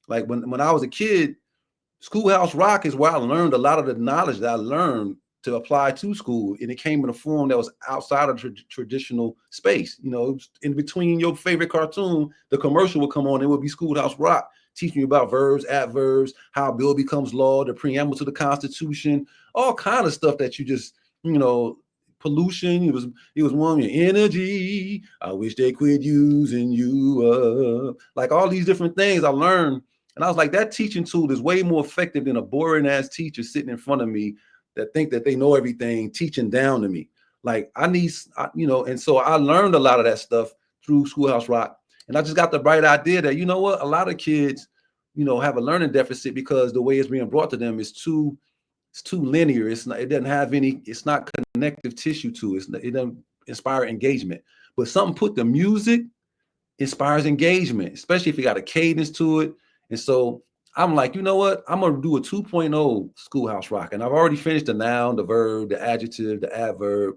like when I was a kid, Schoolhouse Rock is where I learned a lot of the knowledge that I learned to apply to school, and it came in a form that was outside of traditional space. In between your favorite cartoon, the commercial would come on. It would be Schoolhouse Rock, teaching you about verbs, adverbs, how a bill becomes law, the preamble to the Constitution, all kind of stuff that you just, pollution. It was one, your energy. I wish they quit using you up. Like all these different things I learned. And I was like, that teaching tool is way more effective than a boring ass teacher sitting in front of me that think that they know everything, teaching down to me. Like and so I learned a lot of that stuff through Schoolhouse Rock. And I just got the bright idea that, you know what, a lot of kids, have a learning deficit because the way it's being brought to them is too linear. It doesn't have it's not connective tissue to it. It doesn't inspire engagement. But something put the music inspires engagement, especially if you got a cadence to it. And so I'm like, you know what? I'm going to do a 2.0 Schoolhouse Rock. And I've already finished the noun, the verb, the adjective, the adverb.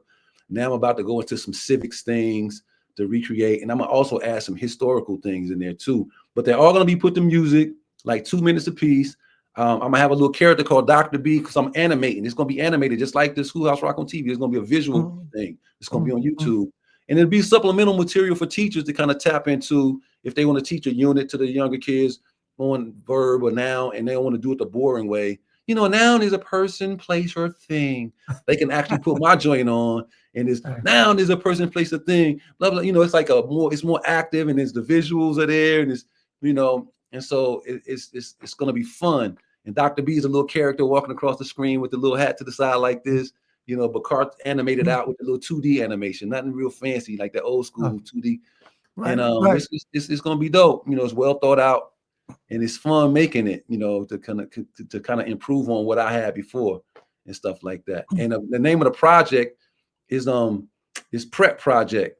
Now I'm about to go into some civics things to recreate. And I'm going to also add some historical things in there too. But they're all going to be put to music, like 2 minutes a piece. I'm going to have a little character called Dr. B because I'm animating. It's going to be animated just like the Schoolhouse Rock on TV. It's going to be a visual thing. It's going to be on YouTube. And it'll be supplemental material for teachers to kind of tap into if they want to teach a unit to the younger kids on verb or noun, and they don't want to do it the boring way. A noun is a person, place, or thing. They can actually put my joint on, and this noun is a person, place, or thing. Blah blah. It's like it's more active, and the visuals are there, and and so it's gonna be fun. And Dr. B is a little character walking across the screen with the little hat to the side like this, but animated out with a little 2D animation, nothing real fancy like the old school 2D. Right, And it's gonna be dope. It's well thought out. And it's fun making it, to kind of improve on what I had before and stuff like that. And the name of the project is Prep Project,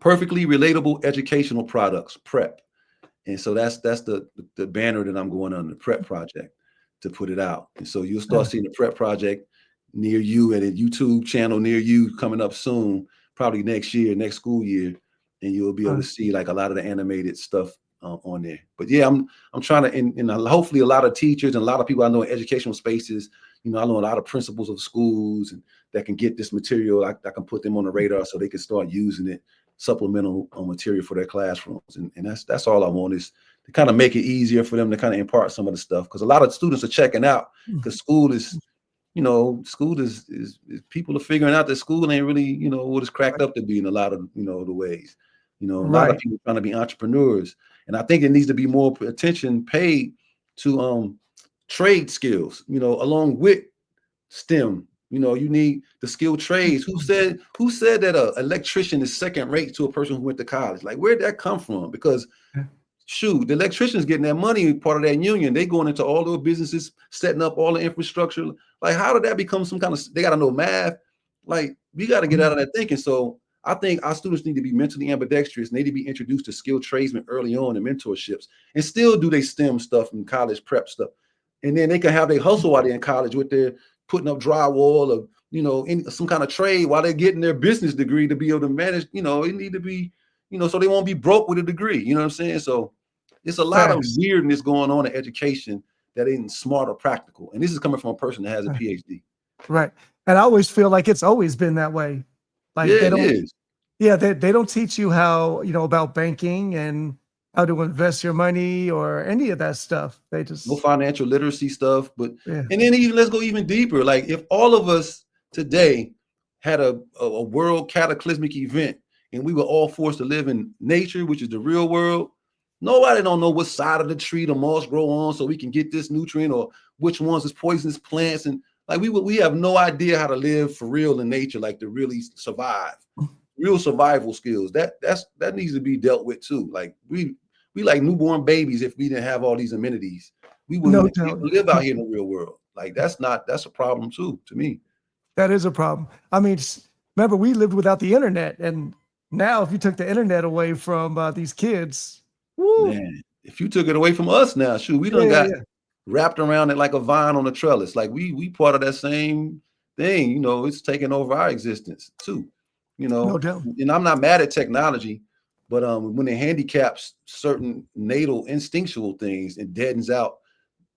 Perfectly Relatable Educational Products, Prep. And so that's the banner that I'm going on, the Prep Project, to put it out. And so you'll start seeing the Prep Project near you at a YouTube channel near you coming up soon, probably next school year, and you'll be able to see like a lot of the animated stuff on there. But yeah, I'm trying to, and hopefully a lot of teachers and a lot of people I know in educational spaces, I know a lot of principals of schools and that can get this material. I can put them on the radar so they can start using it, supplemental material for their classrooms. And that's all I want, is to kind of make it easier for them to kind of impart some of the stuff, because a lot of students are checking out because school is people are figuring out that school ain't really what it's cracked up to be in a lot of the ways. A lot of people trying to be entrepreneurs. And I think it needs to be more attention paid to trade skills, along with STEM. You need the skilled trades. Who said that an electrician is second rate to a person who went to college? Like, where'd that come from? Because shoot, the electricians getting that money, part of that union, they going into all those businesses, setting up all the infrastructure. Like, how did that become some kind of, they got to know math? Like, we got to get out of that thinking. So I think our students need to be mentally ambidextrous. Need to be introduced to skilled tradesmen early on in mentorships, and still do they STEM stuff and college prep stuff. And then they can have their hustle while they're in college with their putting up drywall or, in some kind of trade while they're getting their business degree to be able to manage, it need to be, so they won't be broke with a degree. You know what I'm saying? So it's a lot of weirdness going on in education that isn't smart or practical. And this is coming from a person that has a PhD. Right. And I always feel like it's always been that way. Like yeah, it is. Yeah, they don't teach you how, about banking and how to invest your money or any of that stuff. They No just, financial literacy stuff. But yeah. and then even let's go even deeper. Like if all of us today had a world cataclysmic event and we were all forced to live in nature, which is the real world, nobody don't know what side of the tree the moss grow on so we can get this nutrient or which ones is poisonous plants. And like we have no idea how to live for real in nature, like to really survive. Real survival skills. That needs to be dealt with too. Like we like newborn babies if we didn't have all these amenities. We No wouldn't be able doubt. to live out here in the real world. Like that's a problem too to me. That is a problem. I mean, remember, we lived without the internet. And now, if you took the internet away from these kids, woo, Man, if you took it away from us now, shoot, we yeah, done yeah, got yeah. wrapped around it like a vine on a trellis. Like we part of that same thing, it's taking over our existence too. No doubt. And I'm not mad at technology, but when it handicaps certain natal instinctual things and deadens out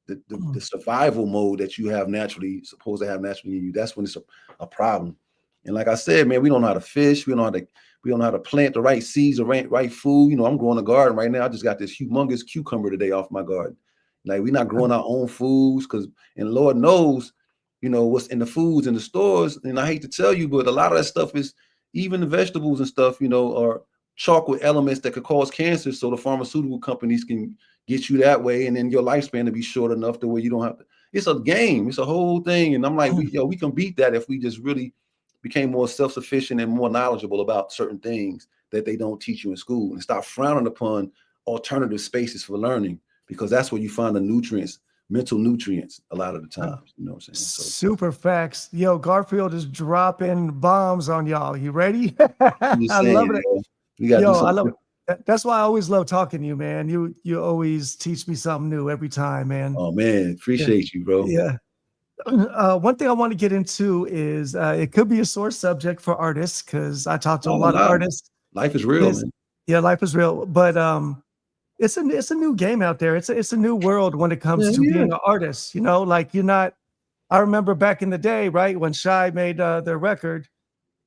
the survival mode that you have naturally supposed to have naturally in you, that's when it's a problem. And like I said, man, we don't know how to fish, we don't know how to plant the right seeds or right food. I'm growing a garden right now. I just got this humongous cucumber today off my garden. Like we're not growing our own foods and Lord knows, what's in the foods in the stores. And I hate to tell you, but a lot of that stuff is, even the vegetables and stuff, are chalked with elements that could cause cancer. So the pharmaceutical companies can get you that way. And then your lifespan to be short enough to where you don't have to. It's a game. It's a whole thing. And I'm like, we can beat that if we just really became more self-sufficient and more knowledgeable about certain things that they don't teach you in school and stop frowning upon alternative spaces for learning, because that's where you find the nutrients, mental nutrients a lot of the times. You know what I'm saying? So, Super facts. Yo, Garfield is dropping bombs on y'all. You ready? I'm just I saying, love it. yo, we got to do Yo, I something. love it. That's why I always love talking to you, man. You always teach me something new every time, man. Oh man, appreciate you, bro. Yeah. One thing I want to get into is it could be a sore subject for artists because I talk to a lot of artists. Life is real, man. Yeah, life is real. But it's a new game out there. It's a new world when it comes to being an artist. Like you're not. I remember back in the day, right, when Shy made their record,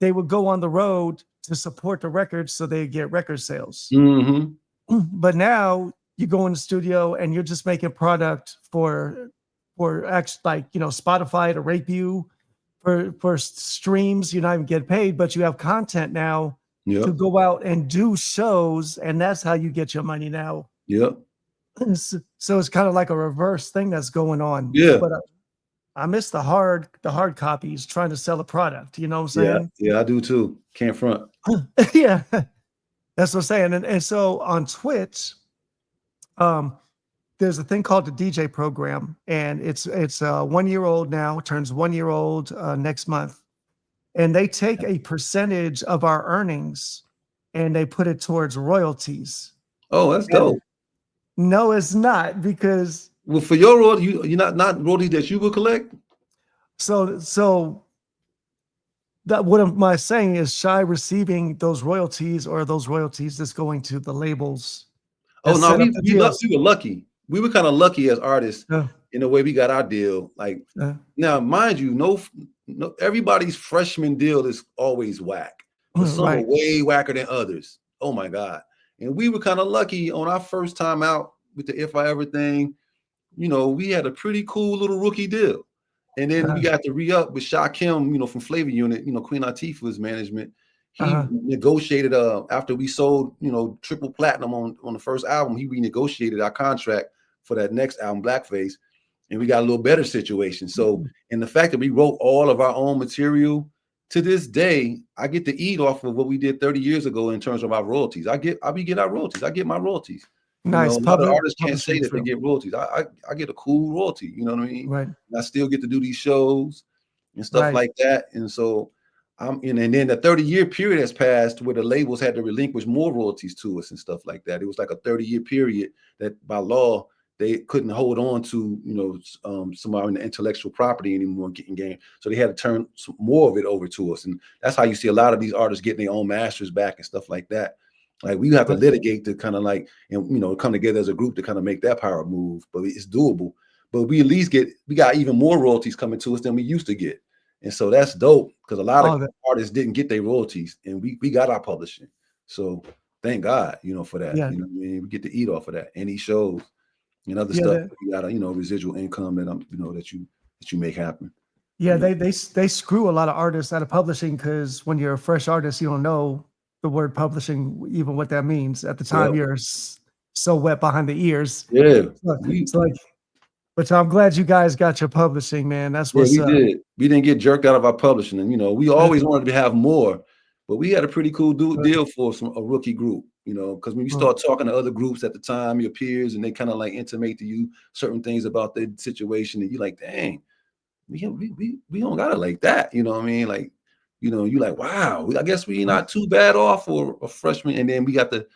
they would go on the road to support the record so they get record sales. Mm-hmm. But now you go in the studio and you're just making product for actually, like, Spotify to rate you for streams. You're not even getting paid, but you have content now to go out and do shows, and that's how you get your money now. Yep. So it's kind of like a reverse thing that's going on. Yeah. But I miss the hard copies trying to sell a product. You know what I'm saying? Yeah, I do too. Can't front. Yeah, that's what I'm saying. And so on Twitch, there's a thing called the DJ program, and it's 1 year old now. It turns 1 year old next month, and they take a percentage of our earnings and they put it towards royalties. Oh, that's dope. No, it's not, because for your royalty, you're not royalties that you will collect. So that what am I saying is Shy receiving those royalties, or those royalties that's going to the labels? Oh no, we were lucky. We were kind of lucky as artists in the way we got our deal. Like now, mind you, no, everybody's freshman deal is always whack, but some are way whacker than others. Oh my God. And we were kind of lucky on our first time out with the If I Ever thing. We had a pretty cool little rookie deal. And then we got to re-up with Shakim, from Flavor Unit, Queen Latifah's management. He negotiated after we sold, triple platinum on the first album, he renegotiated our contract for that next album, Blackface, and we got a little better situation. So, and the fact that we wrote all of our own material, to this day, I get to eat off of what we did 30 years ago in terms of our royalties. I get our royalties. I get my royalties. Nice. Other artists can't say that they get royalties. I get a cool royalty. You know what I mean? Right. And I still get to do these shows and stuff like that. And so and then the 30-year period has passed where the labels had to relinquish more royalties to us and stuff like that. It was like a 30-year period that by law they couldn't hold on to, some of the intellectual property anymore, getting game. So they had to turn some more of it over to us. And that's how you see a lot of these artists getting their own masters back and stuff like that. Like we have to litigate to kind of like, and come together as a group to kind of make that power move, but it's doable. But we at least we got even more royalties coming to us than we used to get. And so that's dope because a lot Oh, of artists didn't get their royalties, and we got our publishing. So thank God, for that. Yeah. You know what I mean? We get to eat off of that. Any shows and other Yeah, stuff, that- you got a residual income that that you make happen. Yeah, they screw a lot of artists out of publishing because when you're a fresh artist, you don't know the word publishing, even what that means. At the time, you're so wet behind the ears. Yeah. It's like, but I'm glad you guys got your publishing, man. That's Yeah, what's we up. did. We didn't get jerked out of our publishing, and we always wanted to have more, but we had a pretty cool deal for a rookie group. Because when you start talking to other groups at the time, your peers, and they kind of like intimate to you certain things about their situation, and you're like, dang, we don't got it like that. You know what I mean? Like, you're like, wow, I guess we not too bad off for a freshman. And then we got the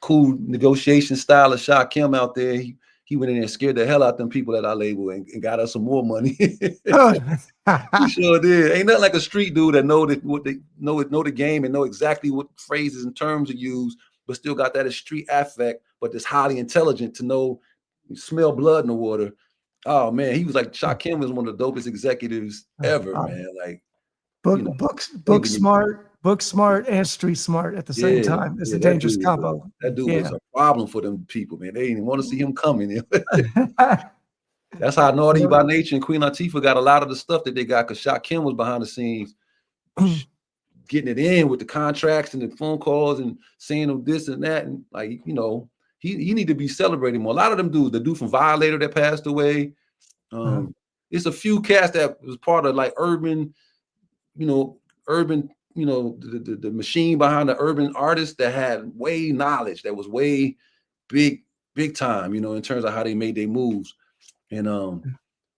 cool negotiation style of Shakim out there. He went in there and scared the hell out of them people at our label and got us some more money. He sure did. Ain't nothing like a street dude that know the game and know exactly what phrases and terms to use, but still got that street affect, but that's highly intelligent to know, smell blood in the water. Oh man, he was like Shakim was one of the dopest executives ever, man. Like book smart and street smart at the same time. It's a dangerous combo. That dude was a problem for them people, man. They didn't want to see him coming. That's how Naughty by Nature and Queen Latifah got a lot of the stuff that they got, because Shakim was behind the scenes getting it in with the contracts and the phone calls and saying them this and that. And like, he need to be celebrated more. A lot of them dudes, the dude from Violator that passed away. It's a few cats that was part of like urban, the machine behind the urban artists that had way knowledge, that was way big time, in terms of how they made their moves. And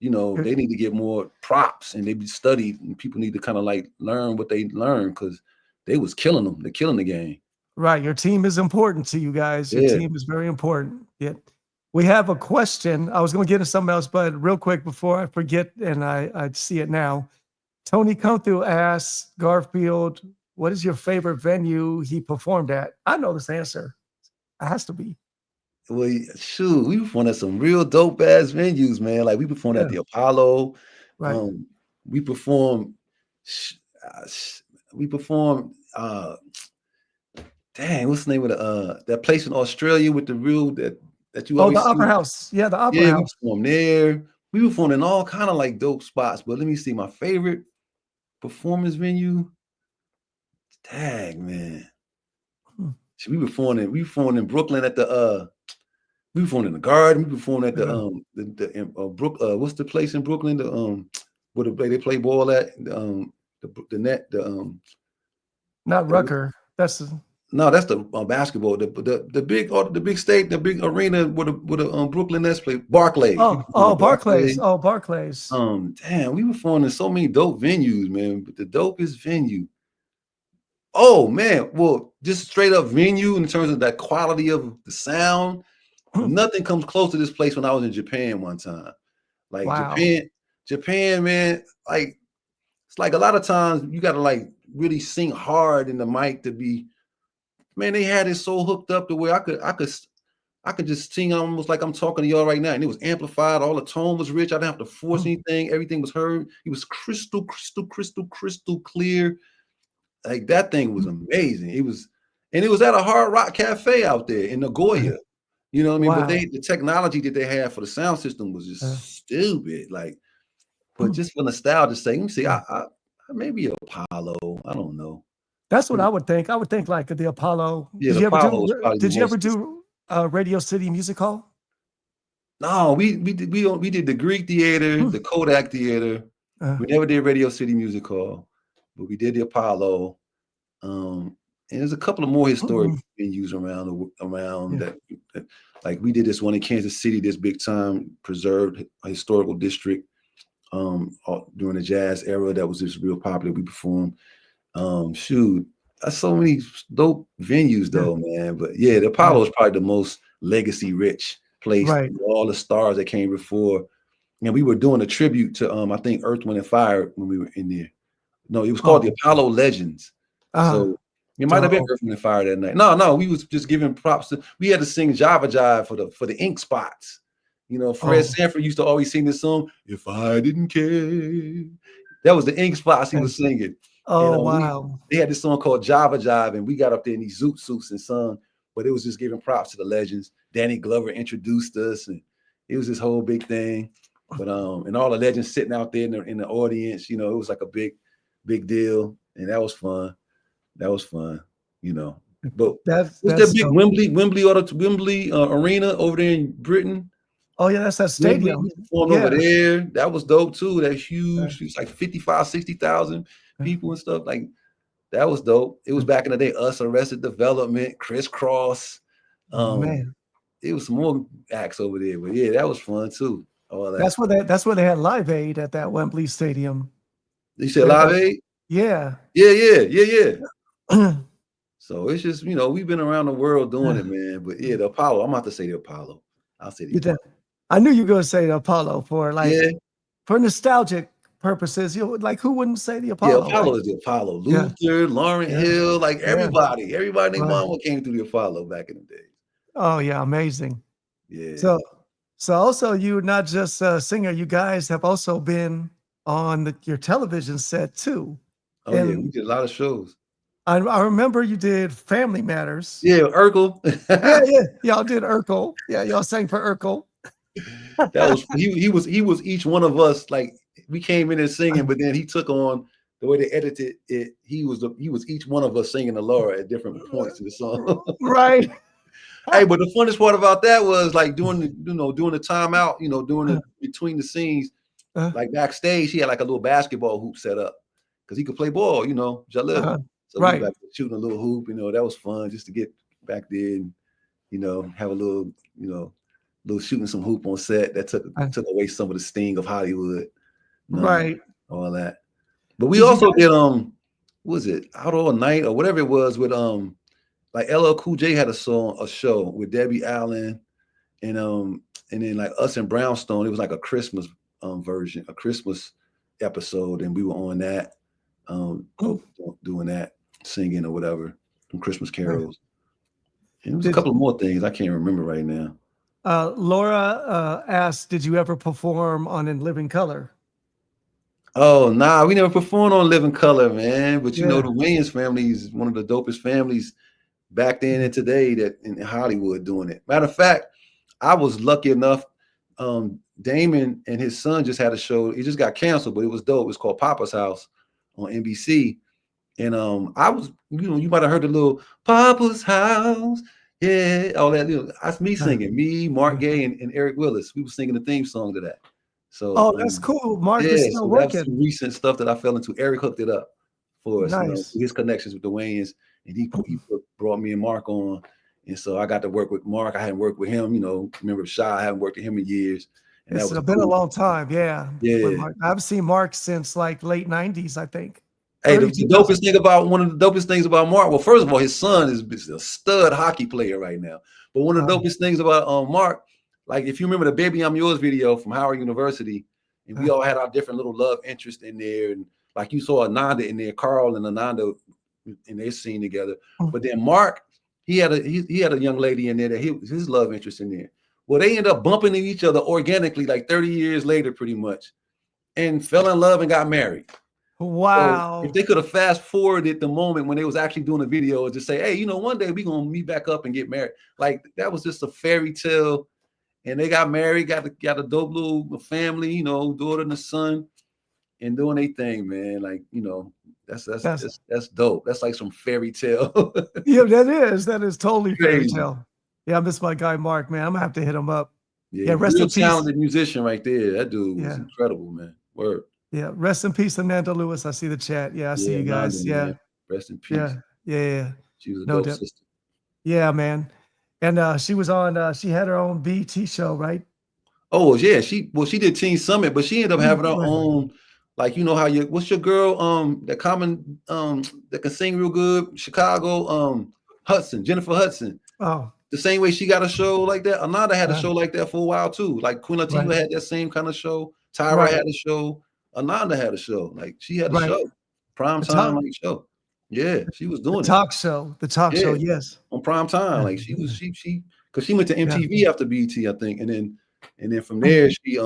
they need to get more props, and they be studied, and people need to kind of like learn what they learned, because they was killing them. They're killing the game. Right. Your team is important to you guys. Your team is very important. Yeah. We have a question. I was going to get into something else, but real quick before I forget, and I see it now. Tony Kunthu asks Garfield, what is your favorite venue he performed at? I know this answer. It has to be. Well, shoot, we performed at some real dope ass venues, man. Like we performed at the Apollo. Right. We performed. Dang, what's the name of that place in Australia with the real that you always the Opera House. Yeah, the Opera House. We performed there. We performed in all kind of like dope spots. But let me see, my favorite performance venue. Dang, man. We performed in Brooklyn at the we performed in the Garden. We performed at the what's the place in Brooklyn? The where they play ball at the net not Rucker. That's the basketball. The big state, the big arena where the Brooklyn Nets play. Barclays. Barclays. Barclays. Damn, we performed in so many dope venues, man. But the dopest venue. Oh man, well, just straight up venue in terms of that quality of the sound. Nothing comes close to this place when I was in Japan one time. Like Japan, man, like it's like a lot of times you gotta like really sing hard in the mic to be, man, they had it so hooked up the way I could just sing almost like I'm talking to y'all right now. And it was amplified, all the tone was rich. I didn't have to force anything, everything was heard. It was crystal clear. Like that thing was amazing. It was at a Hard Rock Cafe out there in Nagoya. You know what I mean? Wow. But the technology that they had for the sound system was just stupid. Like, but just for nostalgia's sake, let me see. I maybe Apollo. I don't know. That's what I would think. I would think like the Apollo. Yeah, did you ever do Radio City Music Hall? No, we did the Greek Theater, the Kodak Theater. We never did Radio City Music Hall, but we did the Apollo. And there's a couple of more historic venues around that. Like we did this one in Kansas City, this big time preserved historical district during the jazz era that was just real popular. We performed. That's so many dope venues though, man. But yeah, the Apollo is probably the most legacy rich place. Right. All the stars that came before. And we were doing a tribute to I think Earth, Wind, and Fire when we were in there. No, it was called the Apollo Legends. So it might have been Earth, Wind, and Fire that night. No, we was just giving props to. We had to sing Java Jive for the ink spots. Fred Sanford used to always sing this song. If I didn't care, That was the Ink Spots he was singing. Oh, And, wow. they had this song called Java Jive, and we got up there in these zoot suits and sung, but it was just giving props to the legends. Danny Glover introduced us, and it was this whole big thing. But and all the legends sitting out there in the audience, you know, it was like a big deal, and that was fun. That was fun, you know. But That's that big so, Wembley arena over there in Britain? oh yeah, that's that stadium. Performed over there. That was dope too. That huge, it was like 55, 60,000 people and stuff. Like that was dope. It was back in the day, Us, Arrested Development, Criss Cross. Man, It was some more acts over there, but yeah, that was fun too. All that. that's where they had Live Aid at that Wembley Stadium. You said Live Aid? Yeah. Yeah. So it's just, you know, we've been around the world doing it, man. But yeah, the Apollo. I'm about to say the Apollo. I'll say the Apollo. I knew you were going to say the Apollo for for nostalgic purposes. You know, like who wouldn't say the Apollo? Yeah, Apollo is the Apollo. Luther, Lauryn Hill, like everybody and their mama came through the Apollo back in the day. Oh yeah, amazing. Yeah. So also you're not just a singer. You guys have also been on your television set too. Oh yeah, we did a lot of shows. I remember you did Family Matters. Yeah, Urkel. yeah. Y'all did Urkel. Yeah, y'all sang for Urkel. That was he was each one of us. Like we came in and singing, but then he took on the way they edited it. He was each one of us singing the Laura at different points in the song. Right. Hey, but the funnest part about that was like doing the timeout, you know, doing it between the scenes, like backstage, he had like a little basketball hoop set up because he could play ball, you know, Jalil. So we like shooting a little hoop, you know, that was fun just to get back there and, you know, have a little, you know, little shooting some hoop on set that took away some of the sting of Hollywood. Right. All that. But we also did what was it, Out All Night or whatever it was with like LL Cool J had a show with Debbie Allen and then like us and Brownstone. It was like a Christmas version, a Christmas episode, and we were on that, doing that, singing or whatever, some Christmas carols. And it was a couple of more things I can't remember right now. Laura asked, "Did you ever perform on In Living Color?" Oh, nah, we never performed on Living Color, man. But you know, the Wayans family is one of the dopest families back then and today that in Hollywood doing it. Matter of fact, I was lucky enough. Damon and his son just had a show. It just got canceled, but it was dope. It was called Papa's House on NBC. And I was, you know, you might have heard the little Papa's House. Yeah, all that. That's me singing. Me, Mark Gaye, and Eric Willis. We were singing the theme song to that. So that's cool. Mark is still working. That's some recent stuff that I fell into. Eric hooked it up for us. Nice. You know, his connections with the Wayans, and he brought me and Mark on. And so I got to work with Mark. I hadn't worked with him, you know. Remember Shy? I haven't worked with him in years. And It's been a long time. Yeah. Yeah. I've seen Mark since like late 90s, I think. Hey, one of the dopest things about Mark, well, first of all, his son is a stud hockey player right now. But one of the dopest things about Mark, like if you remember the Baby I'm Yours video from Howard University, and we all had our different little love interest in there. And like you saw Ananda in there, Carl and Ananda in their scene together. But then Mark, he had a young lady in there that his love interest in there. Well, they ended up bumping into each other organically like 30 years later, pretty much, and fell in love and got married. Wow. So if they could have fast forwarded the moment when they was actually doing a video and just say, hey, you know, one day we're going to meet back up and get married. Like that was just a fairy tale. And they got married, got a dope little family, you know, daughter and a son, and doing their thing, man. Like, you know, that's dope. That's like some fairy tale. Yeah, that is totally fairy tale. Yeah, I miss my guy Mark, man. I'm gonna have to hit him up. Yeah, rest in peace. Talented musician right there. That dude was incredible, man. Word. Yeah, rest in peace, Amanda Lewis. I see the chat. Yeah, I see you guys. Amanda, man. Rest in peace. Yeah. She was a dope sister. Yeah, man. And she was on. She had her own BT show, right? Oh yeah, she did Teen Summit, but she ended up having her own. Like, you know how what's your girl that can sing real good, Chicago, Jennifer Hudson. Oh. The same way she got a show like that. Ananda had a show like that for a while too. Like Queen Latifah had that same kind of show. Tyra had a show. Ananda had a show. Like she had a show. Prime time like show. Yeah, she was doing the talk show. The talk show, yes. On prime time. Like she because she went to MTV after BET, I think. And then from there she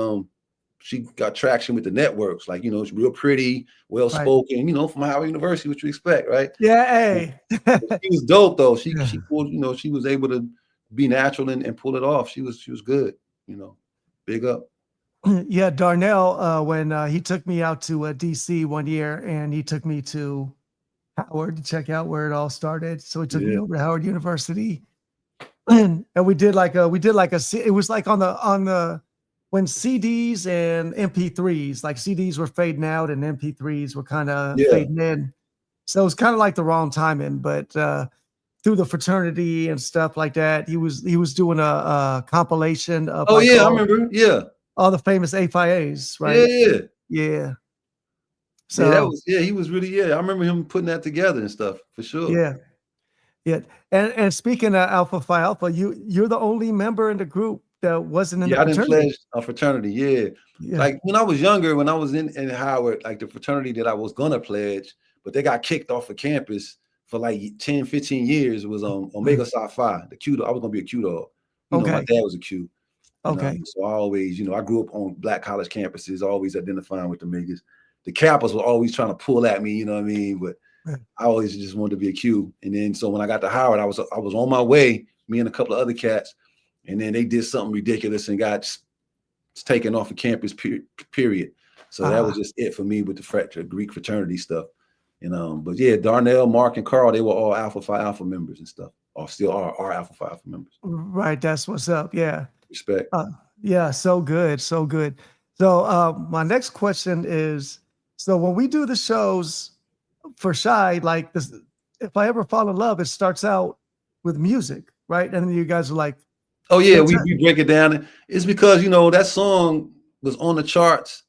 she got traction with the networks. Like, you know, she's real pretty, well spoken, you know, from Howard University, what you expect, right? Yeah, hey. She was dope though. She Yeah. pulled, you know, she was able to be natural and pull it off. She was good, you know. Big up. Yeah, Darnell, when he took me out to DC one year, and he took me to Howard to check out where it all started. So he took me over to Howard University, and we did like a it was like on the when CDs and MP3s, like CDs were fading out and MP3s were kind of fading in. So it was kind of like the wrong timing, but through the fraternity and stuff like that, he was doing a compilation of I remember. Yeah. All the famous A5As, right? Yeah. So that was he was really I remember him putting that together and stuff for sure. Yeah. And speaking of Alpha Phi Alpha, you're the only member in the group that wasn't in the fraternity. fraternity. I didn't pledge a fraternity. Yeah. Like when I was younger, when I was in Howard, like the fraternity that I was gonna pledge, but they got kicked off of campus for like 10, 15 years. It was Omega Psi Phi, the Q. I was gonna be a Q dog. You know, my dad was a Q. Okay. So I always, you know, I grew up on black college campuses, always identifying with the Megas. The Kappas were always trying to pull at me, you know what I mean? But I always just wanted to be a Q. And then so when I got to Howard, I was on my way, me and a couple of other cats, and then they did something ridiculous and got taken off of campus, period. So that was just it for me with the Greek fraternity stuff. And but yeah, Darnell, Mark, and Carl, they were all Alpha Phi Alpha members and stuff, or still are Alpha Phi Alpha members. Right, that's what's up. Yeah. Respect. Yeah, so good, so good. So my next question is, so when we do the shows for Shy, like this, if I ever fall in love, it starts out with music, right? And then you guys are like, oh yeah, we break it down. It's because, you know, that song was on the charts,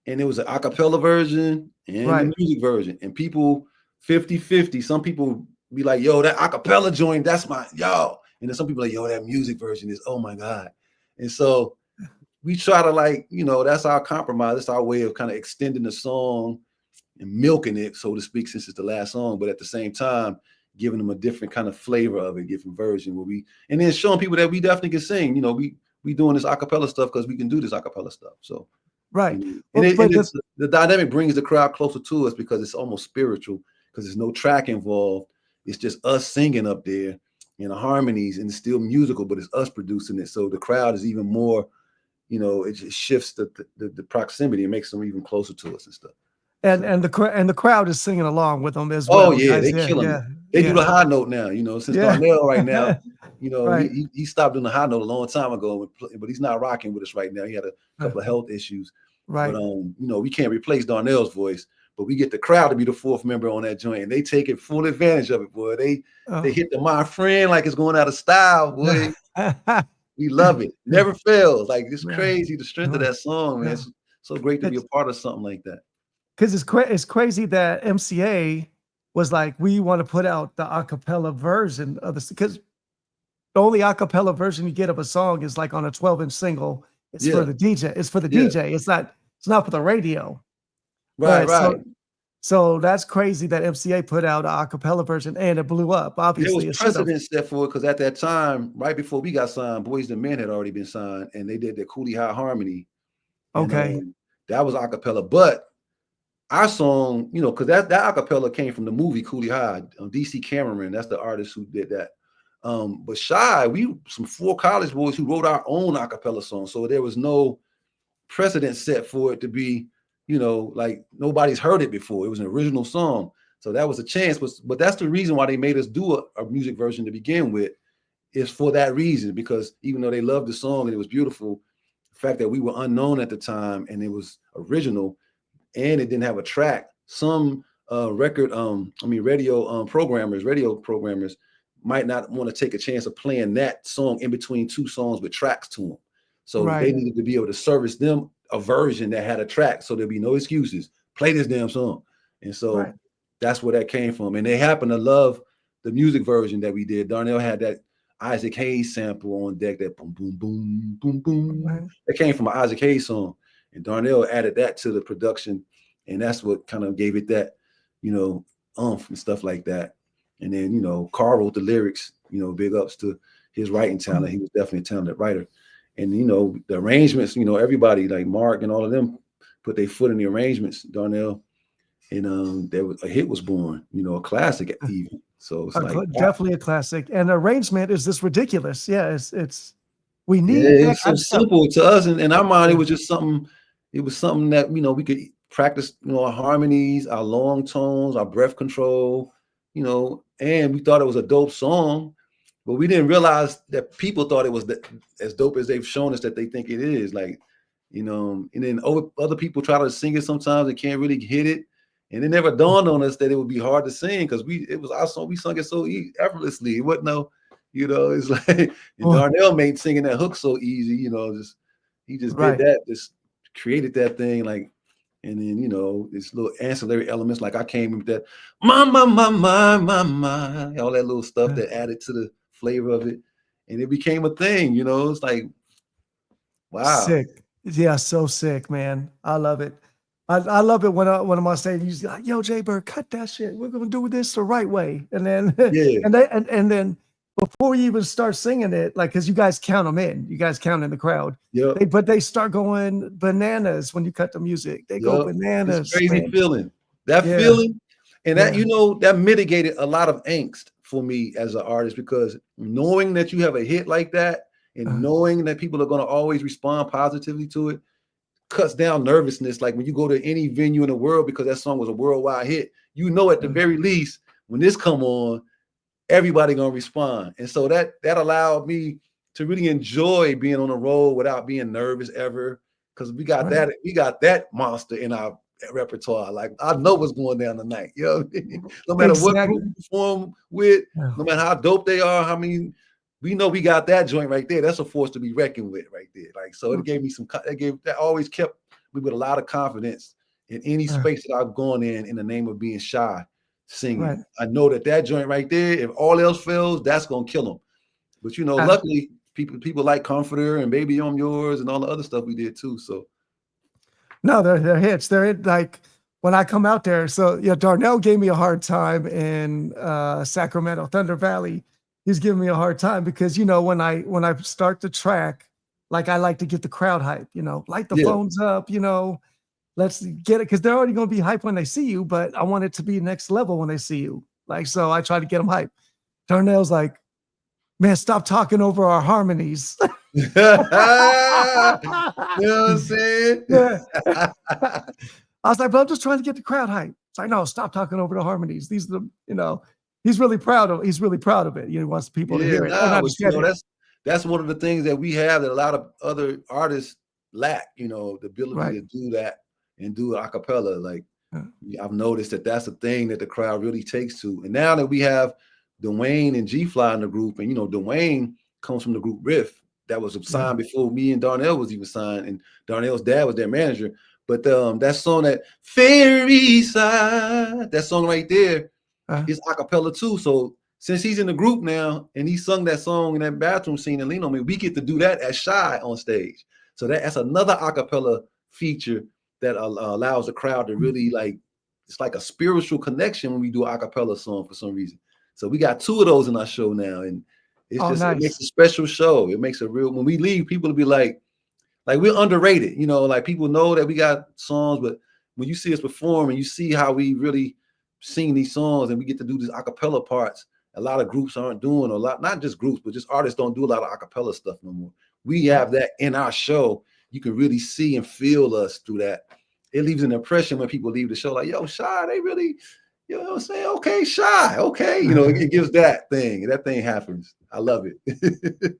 and it was an a cappella version and the music version, and people 50-50. Some people be like, yo, that a cappella joint, that's my yo. And then some people are like, yo, that music version is, oh my God. And so we try to, like, you know, that's our compromise. That's our way of kind of extending the song and milking it, so to speak, since it's the last song, but at the same time, giving them a different kind of flavor of it, different version and then showing people that we definitely can sing. You know, we doing this a cappella stuff because we can do this a cappella stuff. So and the dynamic brings the crowd closer to us because it's almost spiritual, because there's no track involved. It's just us singing up there in the harmonies, and it's still musical, but it's us producing it. So the crowd is even more, you know, it just shifts the proximity and makes them even closer to us and stuff. And the crowd is singing along with them as well. Oh yeah, they killing it. They do the high note now, you know, since Darnell right now, you know, he stopped doing the high note a long time ago, but he's not rocking with us right now. He had a couple of health issues. Right. But you know, we can't replace Darnell's voice, but we get the crowd to be the fourth member on that joint, and they take it full advantage of it, boy. They hit the my friend like it's going out of style, boy. We love it. Never fails. Like, it's crazy, the strength of that song, man. It's so great to be a part of something like that. Because it's crazy that MCA was like, we want to put out the acapella version of this, because the only acapella version you get of a song is like on a 12-inch single. It's for the DJ. It's for the DJ. It's not for the radio. Right. So that's crazy that MCA put out an acapella version and it blew up. Obviously, there was precedent set for it, because at that time, right before we got signed, Boyz II Men had already been signed, and they did the Cooley High Harmony. Okay. And, that was acapella, but our song, you know, because that acapella came from the movie Cooley High. DC Cameron, that's the artist who did that. But Shy, some 4 college boys who wrote our own acapella song, so there was no precedent set for it to be, you know, like nobody's heard it before. It was an original song, so that was a chance. But that's the reason why they made us do a music version to begin with, is for that reason, because even though they loved the song and it was beautiful, the fact that we were unknown at the time and it was original, and it didn't have a track. Some radio programmers might not want to take a chance of playing that song in between 2 songs with tracks to them. So they needed to be able to service them a version that had a track, so there'd be no excuses. Play this damn song. And so that's where that came from. And they happen to love the music version that we did. Darnell had that Isaac Hayes sample on deck, that boom, boom, boom, boom, boom. That came from an Isaac Hayes song. And Darnell added that to the production, and that's what kind of gave it that, you know, oomph and stuff like that. And then, you know, Carl wrote the lyrics, you know, big ups to his writing talent. He was definitely a talented writer. And the arrangements, everybody like Mark and all of them put their foot in the arrangements, Darnell, and a hit was born, a classic even. So it's definitely a classic. And arrangement is just ridiculous. Yeah, we need. Yeah, it's so simple to us, and in our mind, it was just something. It was something that we could practice, our harmonies, our long tones, our breath control, and we thought it was a dope song. But we didn't realize that people thought it was as dope as they've shown us that they think it is. Like, and then other people try to sing it sometimes and can't really hit it. And it never dawned on us that it would be hard to sing because it was our song. We sung it so effortlessly. It wasn't it's like and Darnell made singing that hook so easy. He just did that, just created that thing like. And then, it's little ancillary elements. Like I came with that, my, all that little stuff that added to the flavor of it. And it became a thing, it's like, wow. Sick. Yeah, so sick, man. I love it. I love it when one of my stages, like, yo, Jay Bird, cut that shit. We're going to do this the right way. And then, and then before you even start singing it, like, cause you guys count them in, you guys count in the crowd. Yeah. But they start going bananas when you cut the music. They go bananas. It's crazy feeling. That feeling. And that, that mitigated a lot of angst for me as an artist, because knowing that you have a hit like that and knowing that people are going to always respond positively to it cuts down nervousness. Like when you go to any venue in the world, because that song was a worldwide hit, at the very least, when this come on, everybody gonna respond. And so that allowed me to really enjoy being on the road without being nervous ever, because we got that monster in our repertoire. Like I know what's going down tonight. No matter what group you perform with, no matter how dope they are, we know we got that joint right there. That's a force to be reckoned with right there. Like, so it gave me that always kept me with a lot of confidence in any space that I've gone in the name of being shy singing. Right. I know that joint right there, if all else fails, that's gonna kill them. But luckily people like Comforter and Baby I'm Yours and all the other stuff we did too. So no, they're hits. They're like when I come out there. So Darnell gave me a hard time in Sacramento, Thunder Valley. He's giving me a hard time because when I start the track, like I like to get the crowd hype, light the phones up, let's get it, because they're already going to be hyped when they see you, but I want it to be next level when they see you. Like, so I try to get them hyped. Darnell's like, man, stop talking over our harmonies. You know what I'm saying? I was like, but I'm just trying to get the crowd hyped. It's like, no, stop talking over the harmonies. These are the, he's really proud of it. He wants people to hear it. That's one of the things that we have that a lot of other artists lack, the ability to do that and do a cappella. Like I've noticed that's a thing that the crowd really takes to. And now that we have Dwayne and G-Fly in the group, and Dwayne comes from the group Riff that was signed before me and Darnell was even signed, and Darnell's dad was their manager. But that song, that Fairy Side, that song right there is a cappella too. So since he's in the group now and he sung that song in that bathroom scene and Lean on Me, we get to do that as Shy on stage. So that's another a cappella feature that allows the crowd to really it's like a spiritual connection when we do an a cappella song for some reason. So we got 2 of those in our show now, and it's nice. It makes a special show. It makes a real, when we leave, people will be like we're underrated, like people know that we got songs, but when you see us perform and you see how we really sing these songs and we get to do these a cappella parts, a lot of groups aren't doing a lot, not just groups, but just artists don't do a lot of a cappella stuff no more. We have that in our show. You can really see and feel us through that. It leaves an impression when people leave the show like, yo, Shy, they really, you know what I'm saying? Okay, Shy, okay. It gives that thing happens. I love it.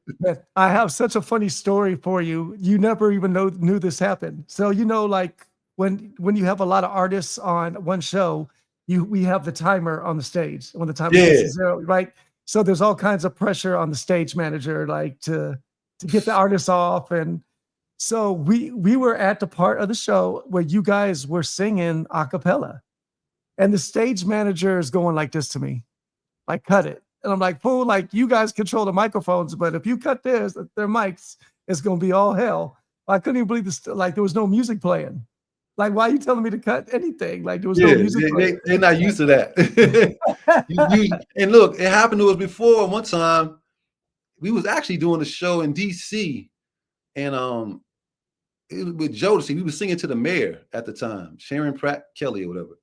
I have such a funny story for you. You never even knew this happened. So, like when you have a lot of artists on one show, we have the timer on the stage. When the timer gets to 0, right? So there's all kinds of pressure on the stage manager, like to get the artists off. And so we were at the part of the show where you guys were singing a cappella. And the stage manager is going like this to me, like, cut it. And I'm like, fool, like, you guys control the microphones, but if you cut their mics, it's going to be all hell. I couldn't even believe this. Like, there was no music playing. Like, why are you telling me to cut anything? Like, there was no music playing. They're not used to that. And look, it happened to us before. One time, we was actually doing a show in D.C., and it was with Jodeci. We were singing to the mayor at the time, Sharon Pratt Kelly or whatever.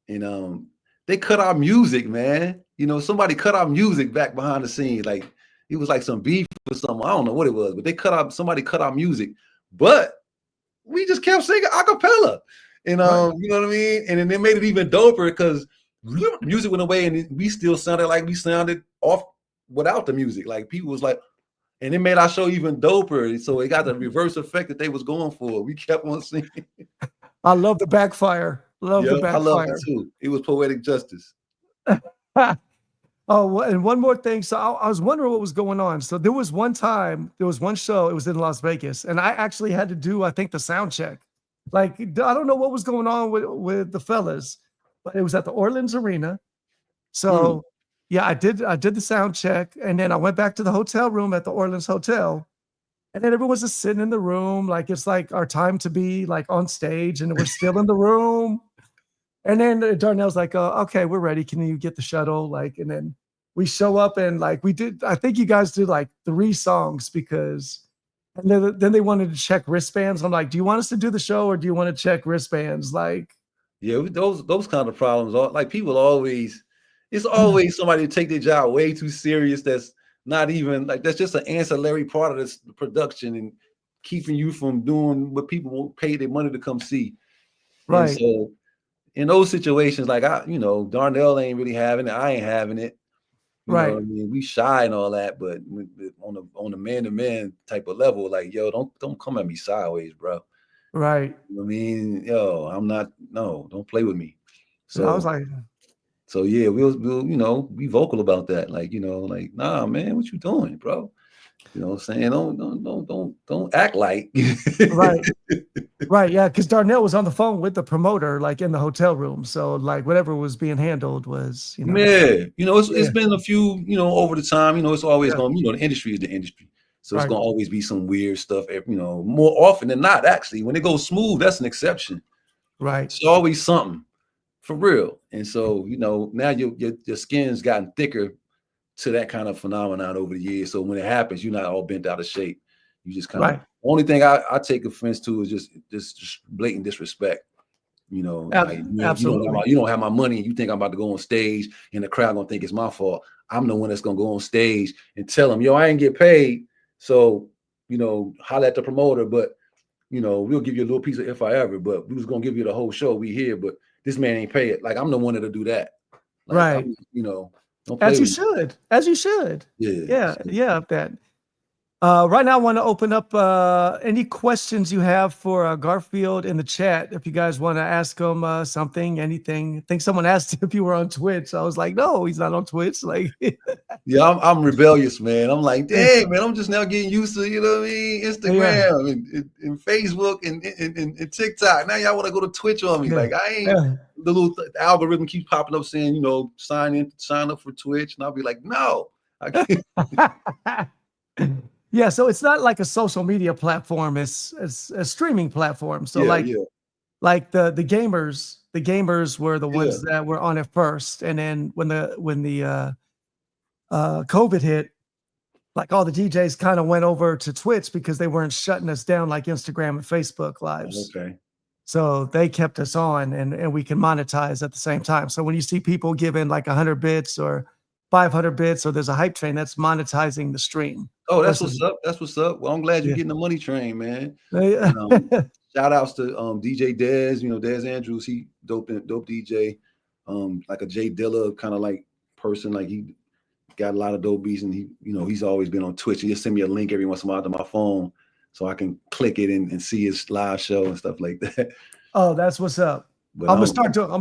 And they cut our music, man. You know, somebody cut our music back behind the scenes. Like it was like some beef or something. I don't know what it was, but somebody cut our music. But we just kept singing a cappella. And you know what I mean? And then they made it even doper because music went away and we still sounded like we sounded off without the music. Like people was like, and it made our show even doper. So it got the reverse effect that they was going for. We kept on singing. I love the backfire. Love the backfire. I love it too. It was poetic justice. Oh, and one more thing. So I was wondering what was going on. So there was one show, it was in Las Vegas, and I actually had to do, I think, the sound check. Like, I don't know what was going on with the fellas, but it was at the Orleans Arena. So yeah, I did the sound check, and then I went back to the hotel room at the Orleans Hotel, and then everyone's just sitting in the room, like it's like our time to be like on stage, and we're still in the room. And then Darnell's like, okay, we're ready. Can you get the shuttle? Like, and then we show up and like I think you guys did like 3 songs and then they wanted to check wristbands. I'm like, do you want us to do the show or do you want to check wristbands? Like, yeah, those kind of problems are like people always, it's always somebody to take their job way too serious. That's not even like, that's just an ancillary part of this production and keeping you from doing what people won't pay their money to come see. Right. And so in those situations, like Darnell ain't really having it. I ain't having it. You know what I mean? We shy and all that, but on the man-to-man type of level, like, yo, don't come at me sideways, bro. Right. You know what I mean? Yo, don't play with me. So I was like, so yeah, we'll be vocal about that. Like, like, nah, man, what you doing, bro? You know what I'm saying? Don't act like right. Yeah. Cause Darnell was on the phone with the promoter, like in the hotel room. So like whatever was being handled was, it's been a few, over the time, it's always going, the industry is the industry. So it's going to always be some weird stuff, more often than not, actually. When it goes smooth, that's an exception. Right. It's always something for real. And so, now your skin's gotten thicker to that kind of phenomenon over the years. So when it happens, you're not all bent out of shape. You just kind of, only thing I take offense to is just blatant disrespect. Absolutely. You don't have my money and you think I'm about to go on stage and the crowd gonna think it's my fault. I'm the one that's gonna go on stage and tell them, yo, I ain't get paid. So, holler at the promoter, but we'll give you a little piece of if I ever, but we was gonna give you the whole show. We here, but this man ain't pay it. Like I'm the one that'll do that. Like, right. Don't play as you with me. As you should. Yeah. That. Right now, I want to open up any questions you have for Garfield in the chat. If you guys want to ask him something, anything. I think someone asked if you were on Twitch. I was like, no, he's not on Twitch. Like, yeah, I'm rebellious, man. I'm like, dang, man, I'm just now getting used to, Instagram and Facebook and TikTok. Now y'all want to go to Twitch on me. Like, I ain't. The algorithm keeps popping up saying, sign up for Twitch, and I'll be like, no, I can't. Yeah, so it's not like a social media platform; it's a streaming platform. So like the gamers were the ones that were on it first, and then when the COVID hit, like all the DJs kind of went over to Twitch because they weren't shutting us down like Instagram and Facebook lives. Okay. So they kept us on, and we can monetize at the same time. So when you see people giving like 100 bits or 500 bits, or there's a hype train, that's monetizing the stream. Oh, that's what's up. That's what's up. Well, I'm glad you're getting the money train, man. Shout outs to DJ Dez, Dez Andrews. He dope DJ. Like a Jay Dilla kind of like person. Like he got a lot of dope beats, and he's always been on Twitch. He just send me a link every once in a while to my phone so I can click it and see his live show and stuff like that. Oh, that's what's up. But I'm gonna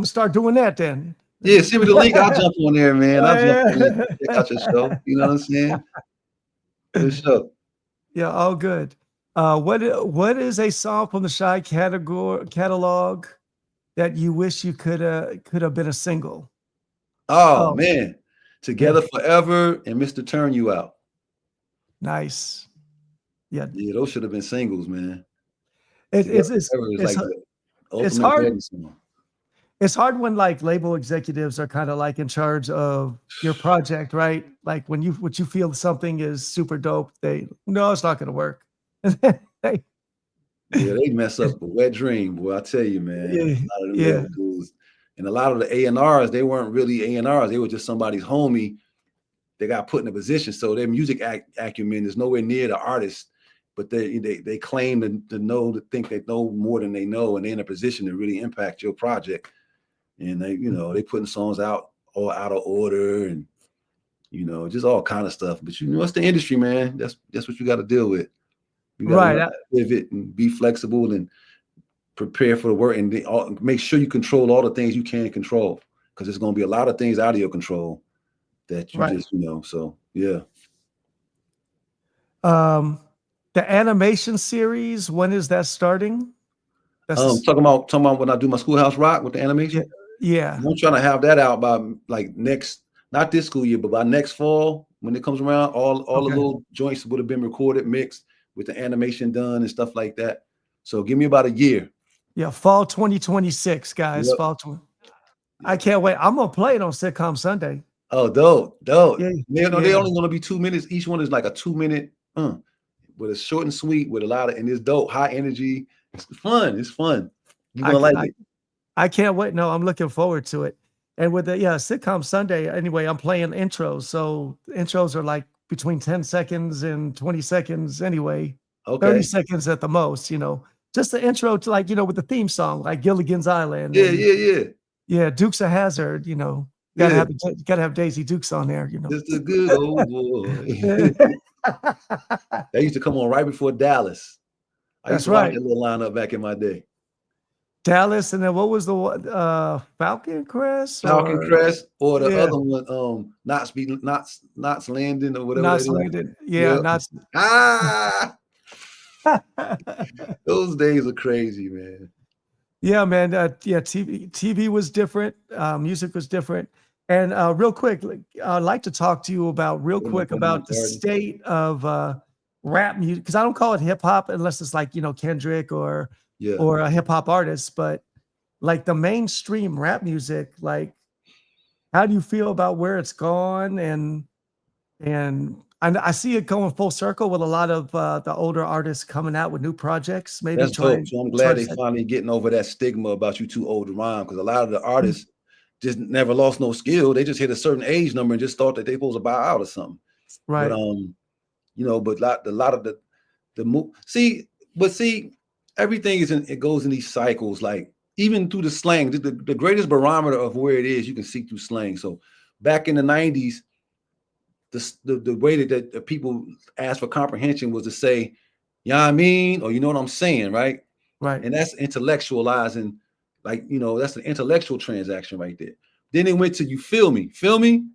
start doing that then. Yeah, send me the link. I'll jump on there, man. I'll jump on there, check out your show. You know what I'm saying? Good show. Yeah, all good. What is a song from the Shy catalog that you wish you could have been a single? Oh man, Together Forever and Mr. Turn You Out. Nice. Yeah, those should have been singles, man. It's hard. It's hard when like label executives are kind of like in charge of your project, right? Like when you feel something is super dope, they no, it's not going to work. Hey, Yeah, they mess up a wet dream, boy. I tell you, man. yeah, A lot of them yeah, label dudes. And a lot of the A&Rs, they weren't really A&Rs. They were just somebody's homie. They got put in a position. So their music acumen is nowhere near the artist, but they claim to think they know more than they know, and they're in a position to really impact your project. And they putting songs out all out of order and just all kind of stuff. But it's the industry, man. That's what you got to deal with. You got right. to pivot and be flexible and prepare for the work and make sure you control all the things you can control, because there's going to be a lot of things out of your control that you Right. just so yeah. The animation series, when is that starting? That's Talking about when I do my Schoolhouse Rock with the animation. yeah. I'm trying to have that out by like not this school year, but by next fall when it comes around. All the little joints would have been recorded, mixed with the animation done and stuff like that. So give me about a year. Yeah, fall 2026, guys. Yep. Fall I can't wait. I'm gonna play it on Sitcom Sunday. Oh, dope. Yeah, They only gonna be 2 minutes. Each one is like a 2-minute, but it's short and sweet with a lot of, and it's dope, high energy. It's fun. It's fun. You're gonna like it. I can't wait. No, I'm looking forward to it. And with the Sitcom Sunday, anyway, I'm playing intros. So intros are like between 10 seconds and 20 seconds anyway. Okay. 30 seconds at the most, just the intro to like, with the theme song, like Gilligan's Island. Yeah. Yeah, Dukes of Hazzard, gotta have Daisy Dukes on there, Just a good old boy. That used to come on right before Dallas. I used to watch that little lineup back in my day. Dallas, and then what was the Falcon Crest? Falcon Crest, or the other one, Knots Landing or whatever. Knots Landing. Yeah, Knots. Those days are crazy, man. Yeah, man. TV was different. Music was different. And real quick, I'd like to talk to you about the state of rap music, because I don't call it hip hop unless it's like Kendrick or a hip hop artist, but like the mainstream rap music. Like, how do you feel about where it's gone? And I see it going full circle with a lot of the older artists coming out with new projects. Maybe that's dope. So I'm glad they finally getting over that stigma about you too old to rhyme, because a lot of the artists just never lost no skill. They just hit a certain age number and just thought that they supposed to buy out or something. Right. But but a lot of the move. See, everything it goes in these cycles. Like even through the slang, the greatest barometer of where it is, you can see through slang. So back in the 90s. The way that people asked for comprehension was to say, you know what I mean? Or you know what I'm saying, right? Right. And that's intellectualizing, like, that's an intellectual transaction right there. Then it went to you feel me? Feel me?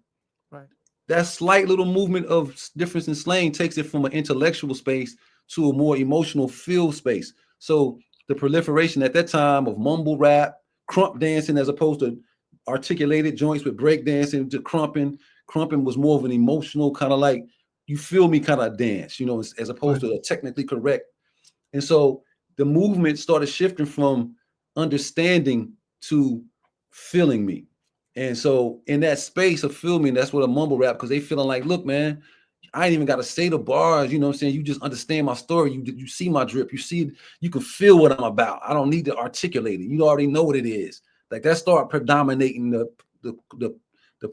Right. That slight little movement of difference in slang takes it from an intellectual space to a more emotional feel space. So the proliferation at that time of mumble rap, crump dancing, as opposed to articulated joints with break dancing to crumping. Crumping was more of an emotional kind of like, you feel me kind of dance, as opposed to a technically correct. And so the movement started shifting from understanding to feeling me. And so in that space of feeling, that's what a mumble rap, because they feeling like, look, man, I ain't even got to say the bars, you know what I'm saying? You just understand my story. You see my drip. You can feel what I'm about. I don't need to articulate it. You already know what it is. Like that started predominating the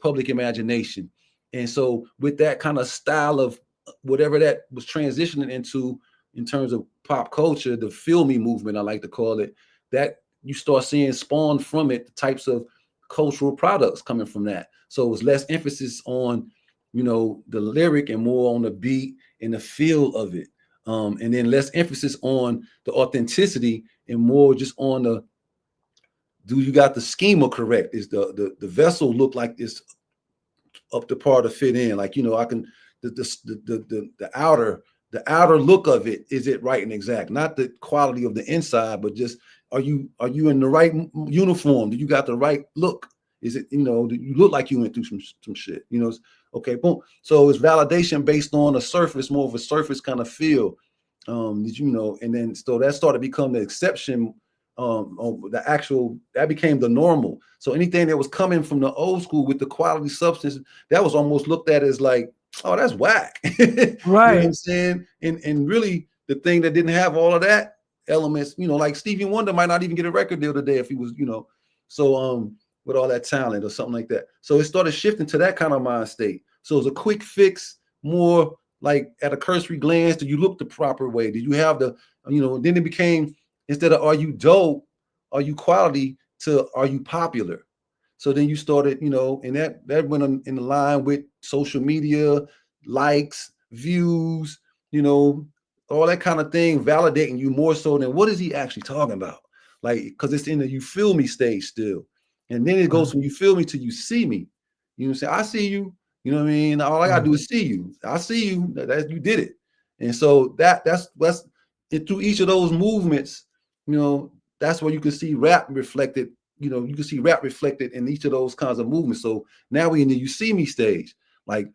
public imagination. And so with that kind of style of whatever that was transitioning into in terms of pop culture, the feel me movement, I like to call it, that you start seeing spawn from it, the types of cultural products coming from that. So it was less emphasis on, the lyric and more on the beat and the feel of it. And then less emphasis on the authenticity and more just on do you got the schema correct? Is the vessel look like it's up to par to fit in? Like, I can the outer look of it, is it right and exact? Not the quality of the inside, but just are you in the right uniform? Do you got the right look? Is it, do you look like you went through some shit? Okay, boom. So it's validation based on a surface, more of a surface kind of feel. And then so that started to become the exception the actual, that became the normal. So anything that was coming from the old school with the quality substance, that was almost looked at as like, oh, that's whack. You know what I'm Right. saying? And really the thing that didn't have all of that elements, you know, like Stevie Wonder might not even get a record deal today if he was, you know, so with all that talent or something like that. So it started shifting to that kind of mind state. So it was a quick fix, more like at a cursory glance, do you look the proper way? Did you have the, you know, then it became, instead of are you dope, are you quality, to are you popular? So then you started, you know, and that went in the line with social media, likes, views, you know, all that kind of thing, validating you more so than what is he actually talking about? Like, because it's in the you feel me stage still. And then it goes from you feel me to you see me. You know what I'm saying? I see you. You know what I mean? All I gotta do is see you. I see you. That you did it. And so that's it, through each of those movements, you know, that's where you can see rap reflected. You know, you can see rap reflected in each of those kinds of movements. So now we in the you see me stage. Like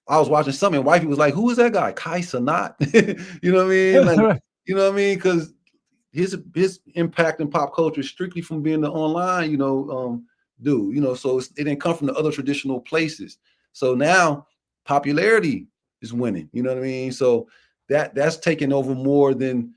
I was watching something, and wifey was like, "Who is that guy? Kai Sanat?" You know what I mean? Like, you know what I mean? Because his impact in pop culture is strictly from being the online, you know, dude. You know, so it didn't come from the other traditional places. So now popularity is winning. You know what I mean? So that's taking over more than